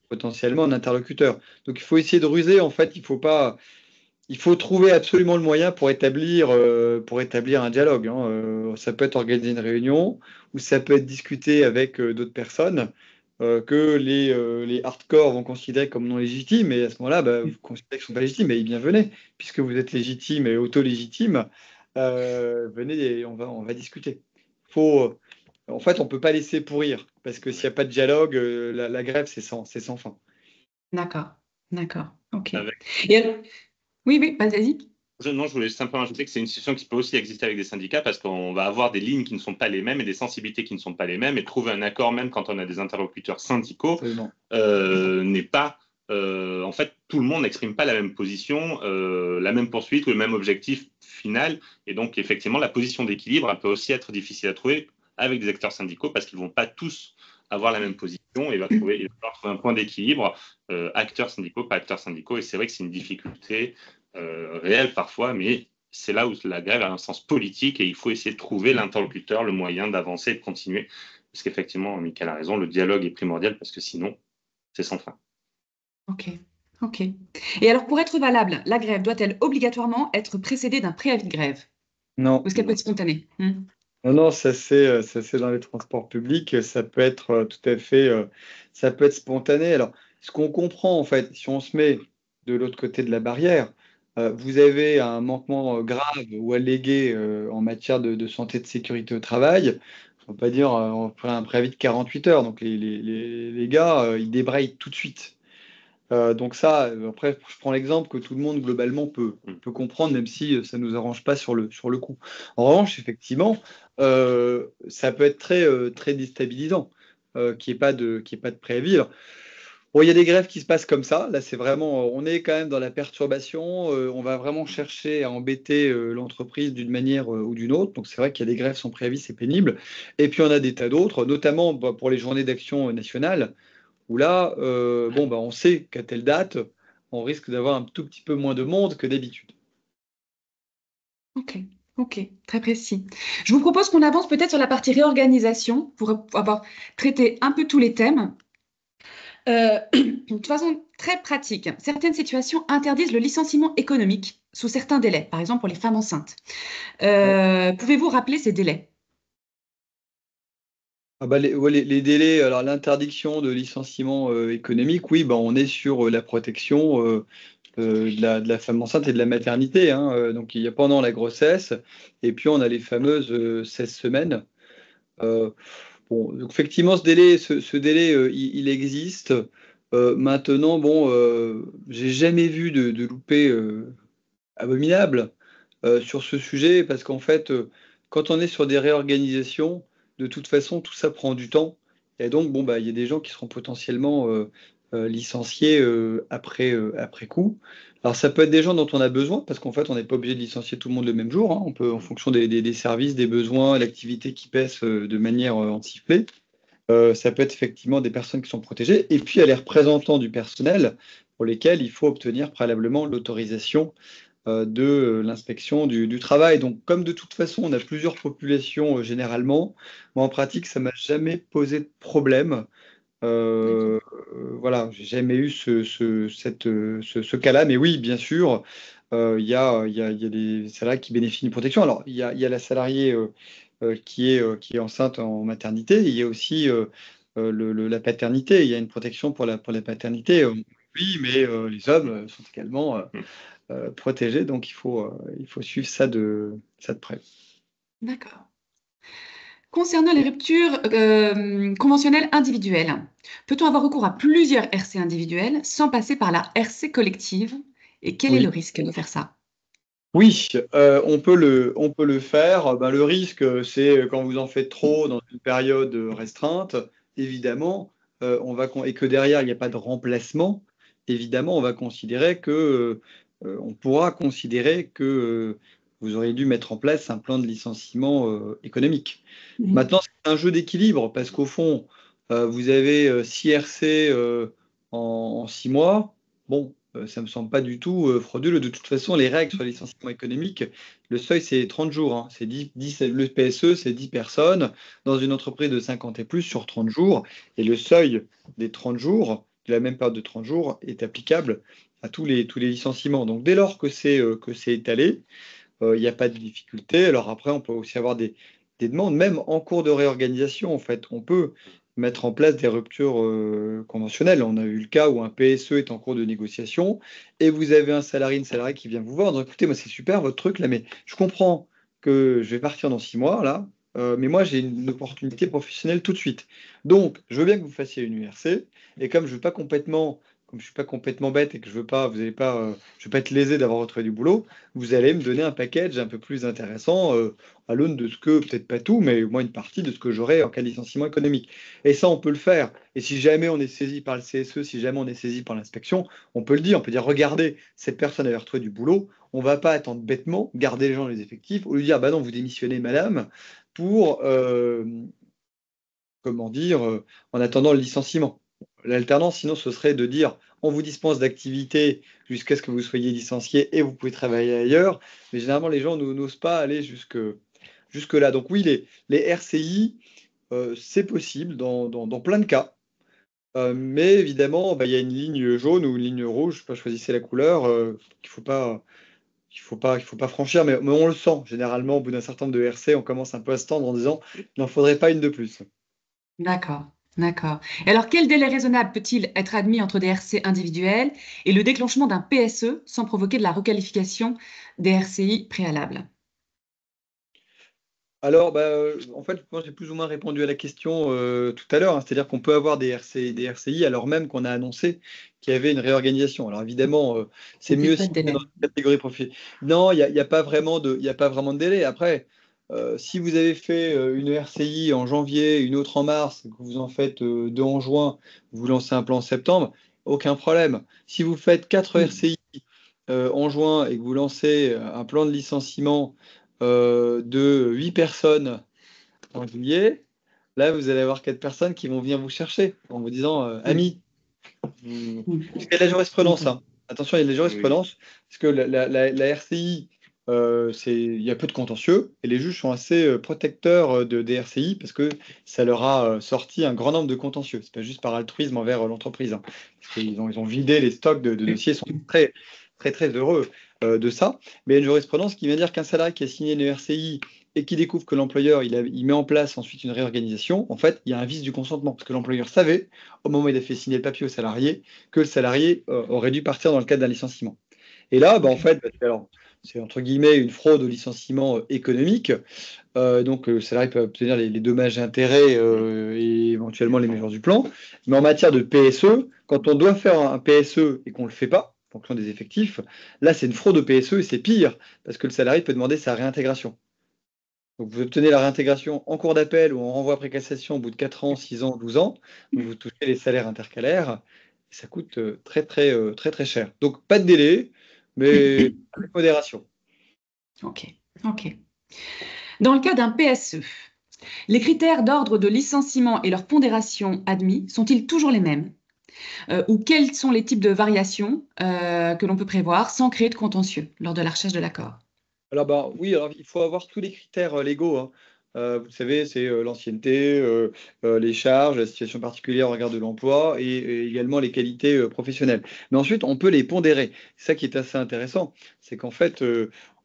potentiellement un interlocuteur. Donc il faut essayer de ruser, en fait, il faut trouver absolument le moyen pour établir un dialogue. Hein. Ça peut être organiser une réunion, ou ça peut être discuter avec d'autres personnes que les hardcore vont considérer comme non légitimes, et à ce moment-là, vous considérez qu'ils ne sont pas légitimes, et bien venez, puisque vous êtes légitime et auto-légitime, venez et on va discuter. En fait, on ne peut pas laisser pourrir, parce que s'il n'y a pas de dialogue, la grève, c'est sans fin. D'accord, ok. Avec- Oui, vas-y. Non, je voulais simplement ajouter que c'est une situation qui peut aussi exister avec des syndicats parce qu'on va avoir des lignes qui ne sont pas les mêmes et des sensibilités qui ne sont pas les mêmes et trouver un accord même quand on a des interlocuteurs syndicaux n'est pas en fait tout le monde n'exprime pas la même position, la même poursuite ou le même objectif final et donc effectivement la position d'équilibre elle peut aussi être difficile à trouver avec des acteurs syndicaux parce qu'ils ne vont pas tous avoir la même position et il va falloir trouver un point d'équilibre acteurs syndicaux, pas acteurs syndicaux et c'est vrai que c'est une difficulté réel parfois, mais c'est là où la grève a un sens politique et il faut essayer de trouver l'interlocuteur, le moyen d'avancer et de continuer. Parce qu'effectivement, Mickaël a raison, le dialogue est primordial parce que sinon, c'est sans fin. Ok. Et alors, pour être valable, la grève doit-elle obligatoirement être précédée d'un préavis de grève? Non. Ou est-ce qu'elle peut être spontanée? Non, ça c'est dans les transports publics, ça peut être tout à fait, ça peut être spontané. Alors, Ce qu'on comprend, en fait, si on se met de l'autre côté de la barrière, vous avez un manquement grave ou allégué en matière de santé de sécurité au travail, on va pas dire on fait un préavis de 48 heures. Donc les gars, ils débrayent tout de suite. Donc ça, après, je prends l'exemple que tout le monde globalement peut comprendre, même si ça ne nous arrange pas sur le coup. En revanche, effectivement, ça peut être très déstabilisant qu'il n'y ait pas de préavis. Alors, bon, il y a des grèves qui se passent comme ça. Là, c'est vraiment, on est quand même dans la perturbation. On va vraiment chercher à embêter l'entreprise d'une manière ou d'une autre. Donc, c'est vrai qu'il y a des grèves sans préavis, c'est pénible. Et puis, on a des tas d'autres, notamment bah, pour les journées d'action nationale, où là, bon, bah, on sait qu'à telle date, on risque d'avoir un tout petit peu moins de monde que d'habitude. Ok, ok, très précis. Je vous propose qu'on avance peut-être sur la partie réorganisation pour avoir traité un peu tous les thèmes. De toute façon, très pratique. Certaines situations interdisent le licenciement économique sous certains délais, par exemple pour les femmes enceintes. Ouais. Pouvez-vous rappeler ces délais? Ah bah, ouais, les délais, alors l'interdiction de licenciement économique, oui, bah, on est sur la protection de la femme enceinte et de la maternité, hein. Donc il y a pendant la grossesse, et puis on a les fameuses 16 semaines. Euh, bon, donc, effectivement, ce délai, il existe. Maintenant, bon, j'ai jamais vu de loupé abominable sur ce sujet, parce qu'en fait, quand on est sur des réorganisations, de toute façon, tout ça prend du temps. Et donc, bon, bah, il y a des gens qui seront potentiellement licenciés après coup. Alors, ça peut être des gens dont on a besoin, parce qu'en fait, on n'est pas obligé de licencier tout le monde le même jour, hein. On peut, en fonction des services, des besoins, l'activité qui pèse de manière anticipée. Ça peut être effectivement des personnes qui sont protégées. Et puis, il y a les représentants du personnel pour lesquels il faut obtenir préalablement l'autorisation de l'inspection du travail. Donc, comme de toute façon, on a plusieurs populations généralement, moi en pratique, ça m'a jamais posé de problème. D'accord. Voilà, j'ai jamais eu ce cas-là, mais oui, bien sûr, il y a des salariés qui bénéficient d'une protection. Alors, il y a la salariée qui est enceinte en maternité, il y a aussi la paternité, il y a une protection pour la paternité. Oui, mais les hommes sont également protégés, donc il faut suivre ça de près. D'accord. Concernant les ruptures conventionnelles individuelles, peut-on avoir recours à plusieurs RC individuelles sans passer par la RC collective? Et quel est le Oui. risque de faire ça? Oui, on peut le faire. Ben, le risque, c'est quand vous en faites trop dans une période restreinte, évidemment, et que derrière, il n'y a pas de remplacement, évidemment, on va considérer on pourra considérer que vous auriez dû mettre en place un plan de licenciement économique. Mhm. Maintenant, c'est un jeu d'équilibre parce qu'au fond, vous avez 6 RC en 6 mois. Bon, ça ne me semble pas du tout frauduleux. De toute façon, les règles sur les licenciements économiques, le seuil, c'est 30 jours, hein. C'est 10, le PSE, c'est 10 personnes dans une entreprise de 50 et plus sur 30 jours. Et le seuil des 30 jours, de la même période de 30 jours, est applicable à tous les licenciements. Donc, dès lors que c'est étalé, il n'y a pas de difficulté. Alors après, on peut aussi avoir des demandes, même en cours de réorganisation, en fait, on peut mettre en place des ruptures conventionnelles. On a eu le cas où un PSE est en cours de négociation et vous avez un salarié, une salariée qui vient vous voir en disant, écoutez, moi c'est super votre truc là, mais je comprends que je vais partir dans 6 mois là, mais moi j'ai une opportunité professionnelle tout de suite. Donc, je veux bien que vous fassiez une URC et comme je suis pas complètement bête et que je veux pas être lésé d'avoir retrouvé du boulot, vous allez me donner un package un peu plus intéressant à l'aune de ce que, peut-être pas tout, mais au moins une partie de ce que j'aurai en cas de licenciement économique. Et ça, on peut le faire. Et si jamais on est saisi par le CSE, si jamais on est saisi par l'inspection, on peut le dire. On peut dire, regardez, cette personne avait retrouvé du boulot. On ne va pas attendre bêtement, garder les gens dans les effectifs, ou lui dire, bah non, vous démissionnez, madame, pour, comment dire, en attendant le licenciement. L'alternance, sinon, ce serait de dire on vous dispense d'activité jusqu'à ce que vous soyez licencié et vous pouvez travailler ailleurs. Mais généralement, les gens n'osent pas aller jusque-là. Donc oui, les RCI, c'est possible dans plein de cas. Mais évidemment, bah, il y a une ligne jaune ou une ligne rouge, je sais pas, choisissez la couleur, qu'il faut pas franchir. Mais on le sent, généralement, au bout d'un certain nombre de RC, on commence un peu à se tendre en disant il n'en faudrait pas une de plus. D'accord. D'accord. Et alors, quel délai raisonnable peut-il être admis entre des RC individuels et le déclenchement d'un PSE sans provoquer de la requalification des RCI préalables? Alors, en fait, moi, j'ai plus ou moins répondu à la question tout à l'heure, hein. C'est-à-dire qu'on peut avoir des RCI alors même qu'on a annoncé qu'il y avait une réorganisation. Alors évidemment, c'est Donc, il n'y a mieux pas si de on est délai. dans une catégorie profil. Non, il y a pas vraiment de, il y a pas vraiment de délai. Après, si vous avez fait une RCI en janvier, une autre en mars, que vous en faites deux en juin, vous lancez un plan en septembre, aucun problème. Si vous faites quatre RCI en juin et que vous lancez un plan de licenciement de 8 personnes en juillet, là, vous allez avoir 4 personnes qui vont venir vous chercher en vous disant Oui. Ami, Mm. parce qu'il y a de la jurisprudence, D'accord. hein. Attention, il y a de la Oui. jurisprudence, parce que la RCI, il y a peu de contentieux, et les juges sont assez protecteurs des RCI, parce que ça leur a sorti un grand nombre de contentieux. C'est pas juste par altruisme envers l'entreprise, hein. Parce qu'ils ont vidé les stocks de dossiers, ils sont très, très, très heureux de ça. Mais il y a une jurisprudence qui vient dire qu'un salarié qui a signé une RCI et qui découvre que l'employeur il met en place ensuite une réorganisation, en fait, il y a un vice du consentement, parce que l'employeur savait, au moment où il a fait signer le papier au salarié, que le salarié aurait dû partir dans le cadre d'un licenciement. Et là, en Ok. fait, alors, c'est entre guillemets une fraude au licenciement économique. Donc, le salarié peut obtenir les dommages et intérêts et éventuellement les mesures du plan. Mais en matière de PSE, quand on doit faire un PSE et qu'on ne le fait pas, en fonction des effectifs, là, c'est une fraude au PSE et c'est pire, parce que le salarié peut demander sa réintégration. Donc, vous obtenez la réintégration en cours d'appel ou en renvoi après cassation au bout de 4 ans, 6 ans, 12 ans. Donc, vous touchez les salaires intercalaires. Et ça coûte très, très, très, très cher. Donc, pas de délai, mais avec modération. Ok. Ok. Dans le cas d'un PSE, les critères d'ordre de licenciement et leur pondération admis sont-ils toujours les mêmes? Ou quels sont les types de variations que l'on peut prévoir sans créer de contentieux lors de la recherche de l'accord? Alors, oui, alors, il faut avoir tous les critères légaux, hein. Vous savez, c'est l'ancienneté, les charges, la situation particulière au regard de l'emploi et également les qualités professionnelles. Mais ensuite, on peut les pondérer. C'est ça qui est assez intéressant. C'est qu'en fait,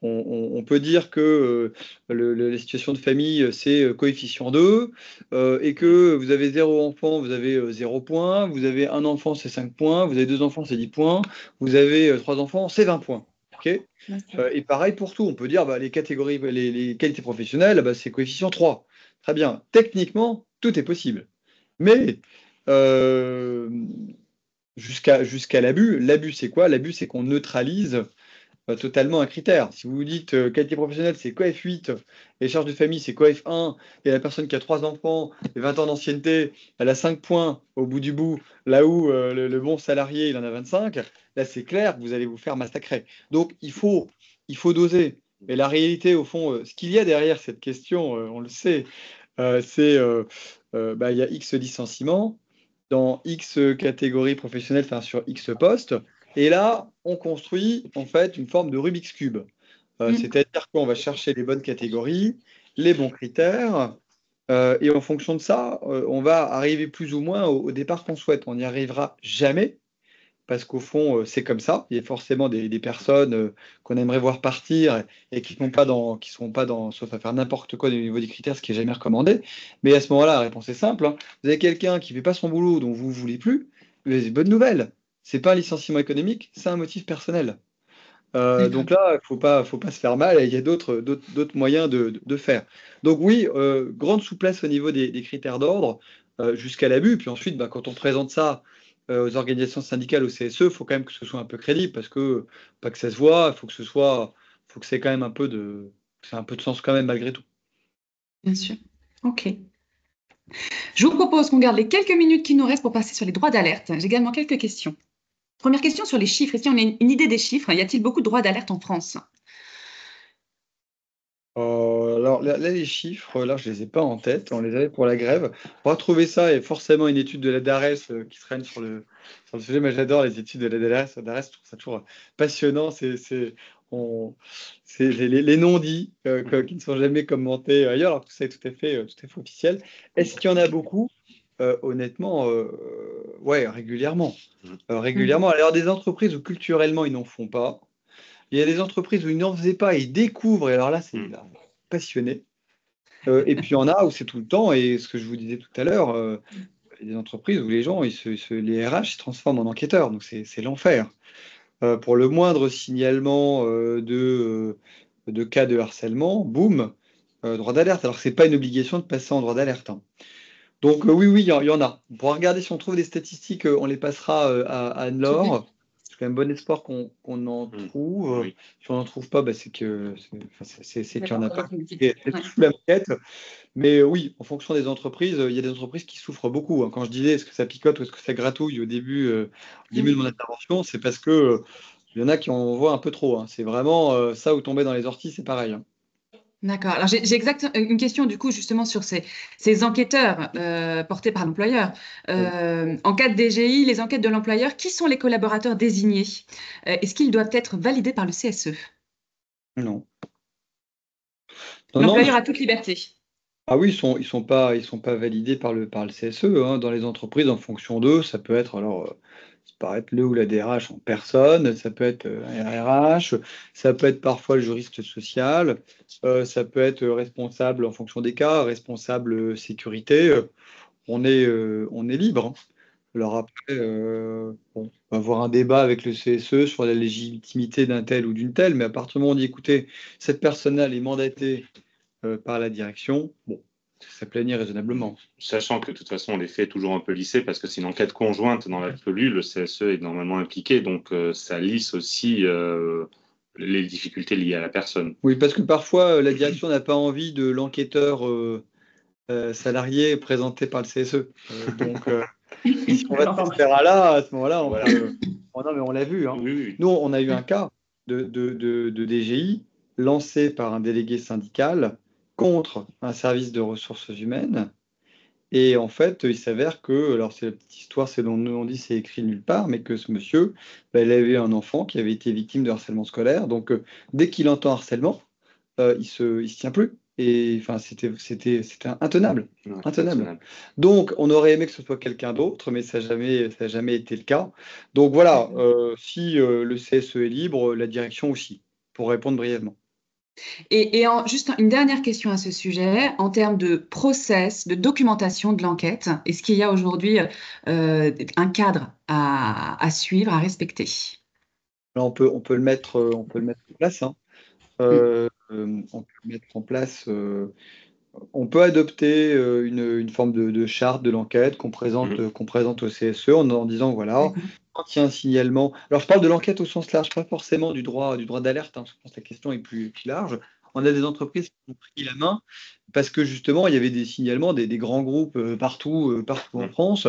on peut dire que la situation de famille, c'est coefficient 2 et que vous avez 0 enfant, vous avez 0 points. Vous avez un enfant, c'est 5 points. Vous avez 2 enfants, c'est 10 points. Vous avez 3 enfants, c'est 20 points. OK. Et pareil pour tout, on peut dire les catégories, les qualités professionnelles, c'est coefficient 3. Très bien. Techniquement, tout est possible. Mais euh, jusqu'à l'abus, l'abus c'est quoi? L'abus c'est qu'on neutralise totalement un critère. Si vous vous dites qualité professionnelle c'est coef 8 et charge de famille c'est coef 1 et la personne qui a 3 enfants et 20 ans d'ancienneté, elle a 5 points au bout du bout, là où le bon salarié il en a 25, là c'est clair que vous allez vous faire massacrer. Donc il faut doser. Et la réalité, au fond, ce qu'il y a derrière cette question, on le sait, c'est il y a X licenciements dans X catégories professionnelles, enfin sur X postes. Et là, on construit en fait une forme de Rubik's Cube. Mm. C'est-à-dire qu'on va chercher les bonnes catégories, les bons critères, et en fonction de ça, on va arriver plus ou moins au départ qu'on souhaite. On n'y arrivera jamais, parce qu'au fond, c'est comme ça. Il y a forcément des personnes qu'on aimerait voir partir et qui seront pas dans, sauf à faire n'importe quoi au niveau des critères, ce qui est jamais recommandé. Mais à ce moment-là, la réponse est simple, hein. Vous avez quelqu'un qui fait pas son boulot, dont vous ne voulez plus, mais bonne nouvelle. C'est pas un licenciement économique, c'est un motif personnel. D'accord. Donc là, faut pas se faire mal, et il y a d'autres moyens de faire. Donc oui, grande souplesse au niveau des critères d'ordre, jusqu'à l'abus. Puis ensuite, quand on présente ça aux organisations syndicales, au CSE, il faut quand même que ce soit un peu crédible, parce que pas que ça se voit, faut que c'est quand même c'est un peu de sens quand même malgré tout. Bien sûr. OK. Je vous propose qu'on garde les quelques minutes qui nous restent pour passer sur les droits d'alerte. J'ai également quelques questions. Première question sur les chiffres. Est-ce qu'on a une idée des chiffres? Y a-t-il beaucoup de droits d'alerte en France? Alors là, les chiffres, là, je les ai pas en tête. On les avait pour la grève. Pour retrouver ça, il y a forcément une étude de la DARES qui traîne sur le sujet. Moi, j'adore les études de la DARES. Je trouve ça toujours passionnant. On- c'est les non-dits qui ne sont jamais commentés ailleurs, alors que c'est tout à fait officiel. Est-ce qu'il y en a beaucoup? Honnêtement, ouais, régulièrement. Mm. Régulièrement. Alors, des entreprises où culturellement ils n'en font pas. Il y a des entreprises où ils n'en faisaient pas et ils découvrent, et alors là, c'est là, passionné. Et puis il y en a où c'est tout le temps, et ce que je vous disais tout à l'heure, des entreprises où les gens, les RH se transforment en enquêteurs, donc c'est l'enfer. Pour le moindre signalement de cas de harcèlement, boum, droit d'alerte. Alors que ce n'est pas une obligation de passer en droit d'alerte, hein. Donc oui, il y en a. On pourra regarder si on trouve des statistiques, on les passera à Anne-Laure. J'ai quand même bon espoir qu'on en trouve. Oui. Si on n'en trouve pas, c'est qu'il n'y en a pas. Ouais. C'est sous la maquette. Mais oui, en fonction des entreprises, il y a des entreprises qui souffrent beaucoup, hein. Quand je disais est-ce que ça picote ou est-ce que ça gratouille au début de mon intervention, c'est parce que il y en a qui en voient un peu trop, hein. C'est vraiment ça ou tomber dans les orties, c'est pareil, hein. D'accord. Alors, j'ai une question, du coup, justement, sur ces enquêteurs portés par l'employeur. En cas de DGI, les enquêtes de l'employeur, qui sont les collaborateurs désignés? Est-ce qu'ils doivent être validés par le CSE? Non. Non, L'employeur a toute liberté. ah oui, ils sont pas validés par le CSE, hein. Dans les entreprises, en fonction d'eux, ça peut être alors ça peut être le ou la DRH en personne, ça peut être un RH, ça peut être parfois le juriste social, ça peut être responsable en fonction des cas, responsable sécurité. On est libre, hein. Alors après, bon, on va avoir un débat avec le CSE sur la légitimité d'un tel ou d'une telle, mais à partir du moment où on dit écoutez, cette personne-là elle est mandatée par la direction, bon, ça planait raisonnablement. Sachant que de toute façon, on les fait toujours un peu lisser parce que c'est une enquête conjointe dans l'absolu, le CSE est normalement impliqué, donc ça lisse aussi les difficultés liées à la personne. Oui, parce que parfois, la direction n'a pas envie de l'enquêteur salarié présenté par le CSE. Donc, si on va se faire là, à ce moment-là, Voilà. Oh non, mais on l'a vu, hein. Oui. Nous, on a eu un cas de DGI lancé par un délégué syndical contre un service de ressources humaines. Et en fait, il s'avère que, alors c'est la petite histoire, c'est dont nous on dit c'est écrit nulle part, mais que ce monsieur, il avait un enfant qui avait été victime de harcèlement scolaire. Donc, dès qu'il entend harcèlement, il se tient plus. Et enfin, c'était intenable, Ouais, intenable. Donc, on aurait aimé que ce soit quelqu'un d'autre, mais ça n'a jamais été le cas. Donc voilà, si le CSE est libre, la direction aussi, pour répondre brièvement. Et juste une dernière question à ce sujet, en termes de process, de documentation de l'enquête, est-ce qu'il y a aujourd'hui un cadre à suivre, à respecter? Là, on peut le mettre en place, hein. On peut le mettre en place. On peut adopter une forme de charte de l'enquête qu'on présente au CSE en disant voilà, D'accord. quand il y a un signalement. Alors, je parle de l'enquête au sens large, pas forcément du droit d'alerte, hein, parce que je pense que la question est plus large. On a des entreprises qui ont pris la main parce que justement, il y avait des signalements des grands groupes partout en France.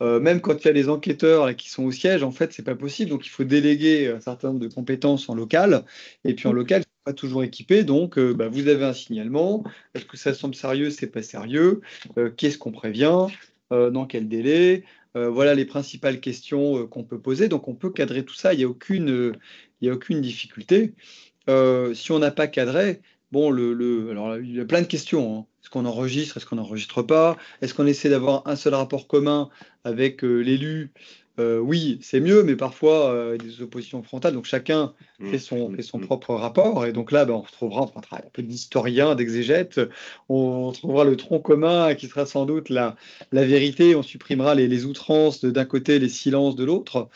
Même quand il y a des enquêteurs là, qui sont au siège, en fait, c'est pas possible. Donc, il faut déléguer un certain nombre de compétences en local. Et puis, en local, ils sont pas toujours équipés. Donc, vous avez un signalement. Est-ce que ça semble sérieux? C'est pas sérieux. Qu'est-ce qu'on prévient? Dans quel délai? Voilà les principales questions qu'on peut poser. Donc, on peut cadrer tout ça. Il y a aucune difficulté. Si on n'a pas cadré, bon, alors il y a plein de questions, hein. Est-ce qu'on enregistre? Est-ce qu'on n'enregistre pas? Est-ce qu'on essaie d'avoir un seul rapport commun avec l'élu? Oui, c'est mieux, mais parfois des oppositions frontales. Donc chacun fait son propre rapport. Et donc là, on retrouvera, on fera un peu d'historien, d'exégète. On trouvera le tronc commun qui sera sans doute la vérité. On supprimera les outrances d'un côté, les silences de l'autre.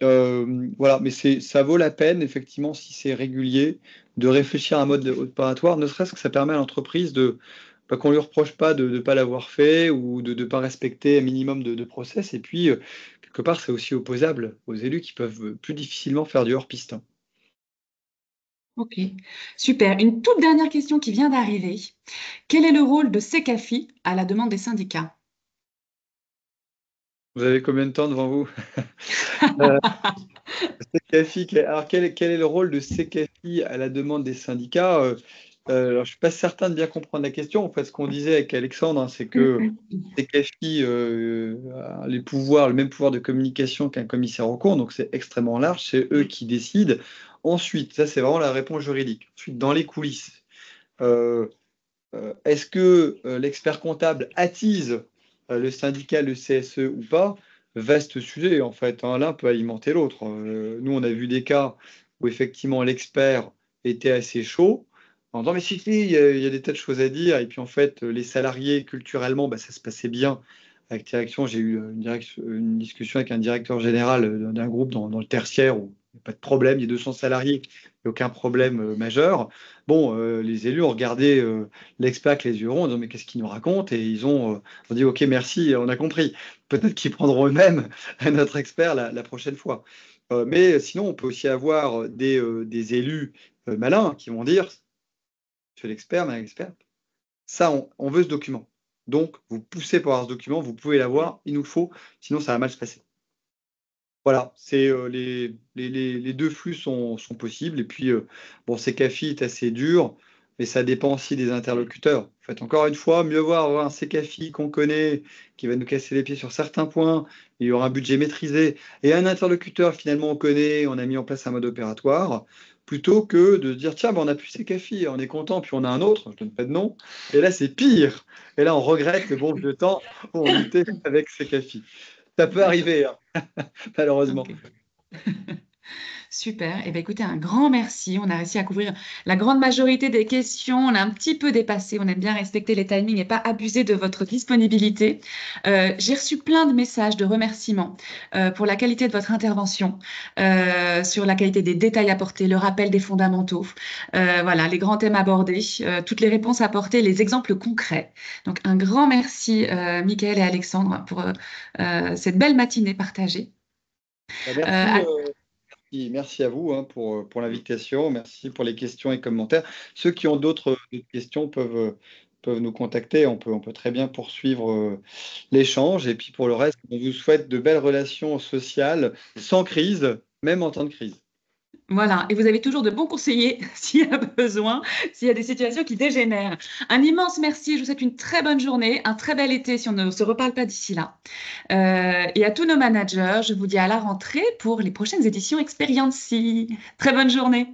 Voilà, mais ça vaut la peine, effectivement, si c'est régulier, de réfléchir à un mode opératoire, ne serait-ce que ça permet à l'entreprise qu'on ne lui reproche pas de ne pas l'avoir fait ou de ne pas respecter un minimum de process. Et puis, quelque part, c'est aussi opposable aux élus qui peuvent plus difficilement faire du hors-piste, hein. Ok, super. Une toute dernière question qui vient d'arriver. Quel est le rôle de Secafi à la demande des syndicats? Vous avez combien de temps devant vous? Secafi, alors quel est le rôle de Secafi à la demande des syndicats? Alors, je ne suis pas certain de bien comprendre la question. En fait, ce qu'on disait avec Alexandre, hein, c'est que Secafi a le même pouvoir de communication qu'un commissaire aux comptes, donc c'est extrêmement large, c'est eux qui décident. Ensuite, ça c'est vraiment la réponse juridique. Ensuite, dans les coulisses, euh, est-ce que l'expert comptable attise le syndicat, le CSE ou pas? Vaste sujet, en fait, hein. L'un peut alimenter l'autre. Nous, on a vu des cas où effectivement l'expert était assez chaud, en disant mais si, il y a des tas de choses à dire. Et puis en fait, les salariés, culturellement, ça se passait bien avec direction, j'ai eu une discussion avec un directeur général d'un groupe dans le tertiaire où il n'y a pas de problème, il y a 200 salariés, il n'y a aucun problème majeur. Bon, les élus ont regardé l'expert avec les yeux ronds en disant mais qu'est-ce qu'il nous raconte? Et ils ont dit ok, merci, on a compris. Peut-être qu'ils prendront eux-mêmes notre expert la prochaine fois. Mais sinon, on peut aussi avoir des élus malins qui vont dire, monsieur l'expert, madame l'expert, ça, on veut ce document. Donc, vous poussez pour avoir ce document, vous pouvez l'avoir, il nous le faut, sinon ça va mal se passer. Voilà, c'est les deux flux sont possibles. Et puis, bon, CKFI est assez dur, mais ça dépend aussi des interlocuteurs. En fait, encore une fois, mieux avoir un CKFI qu'on connaît, qui va nous casser les pieds sur certains points, il y aura un budget maîtrisé, et un interlocuteur, finalement, on connaît, on a mis en place un mode opératoire, plutôt que de dire, tiens, ben, on n'a plus CKFI, on est content, puis on a un autre, je ne donne pas de nom, et là, c'est pire. Et là, on regrette le bon vieux temps où on luttait avec CKFI. Ça peut arriver, hein, malheureusement. Ok. Super. Eh bien, écoutez, un grand merci. On a réussi à couvrir la grande majorité des questions. On a un petit peu dépassé. On aime bien respecter les timings et pas abuser de votre disponibilité. J'ai reçu plein de messages de remerciements pour la qualité de votre intervention, sur la qualité des détails apportés, le rappel des fondamentaux, voilà, les grands thèmes abordés, toutes les réponses apportées, les exemples concrets. Donc, un grand merci, Mickaël et Alexandre, pour cette belle matinée partagée. Merci, merci à vous hein, pour l'invitation. Merci pour les questions et commentaires. Ceux qui ont d'autres questions peuvent nous contacter. On peut très bien poursuivre l'échange. Et puis pour le reste, on vous souhaite de belles relations sociales sans crise, même en temps de crise. Voilà, et vous avez toujours de bons conseillers s'il y a besoin, s'il y a des situations qui dégénèrent. Un immense merci, je vous souhaite une très bonne journée, un très bel été si on ne se reparle pas d'ici là. Et à tous nos managers, je vous dis à la rentrée pour les prochaines éditions Experiency. Très bonne journée.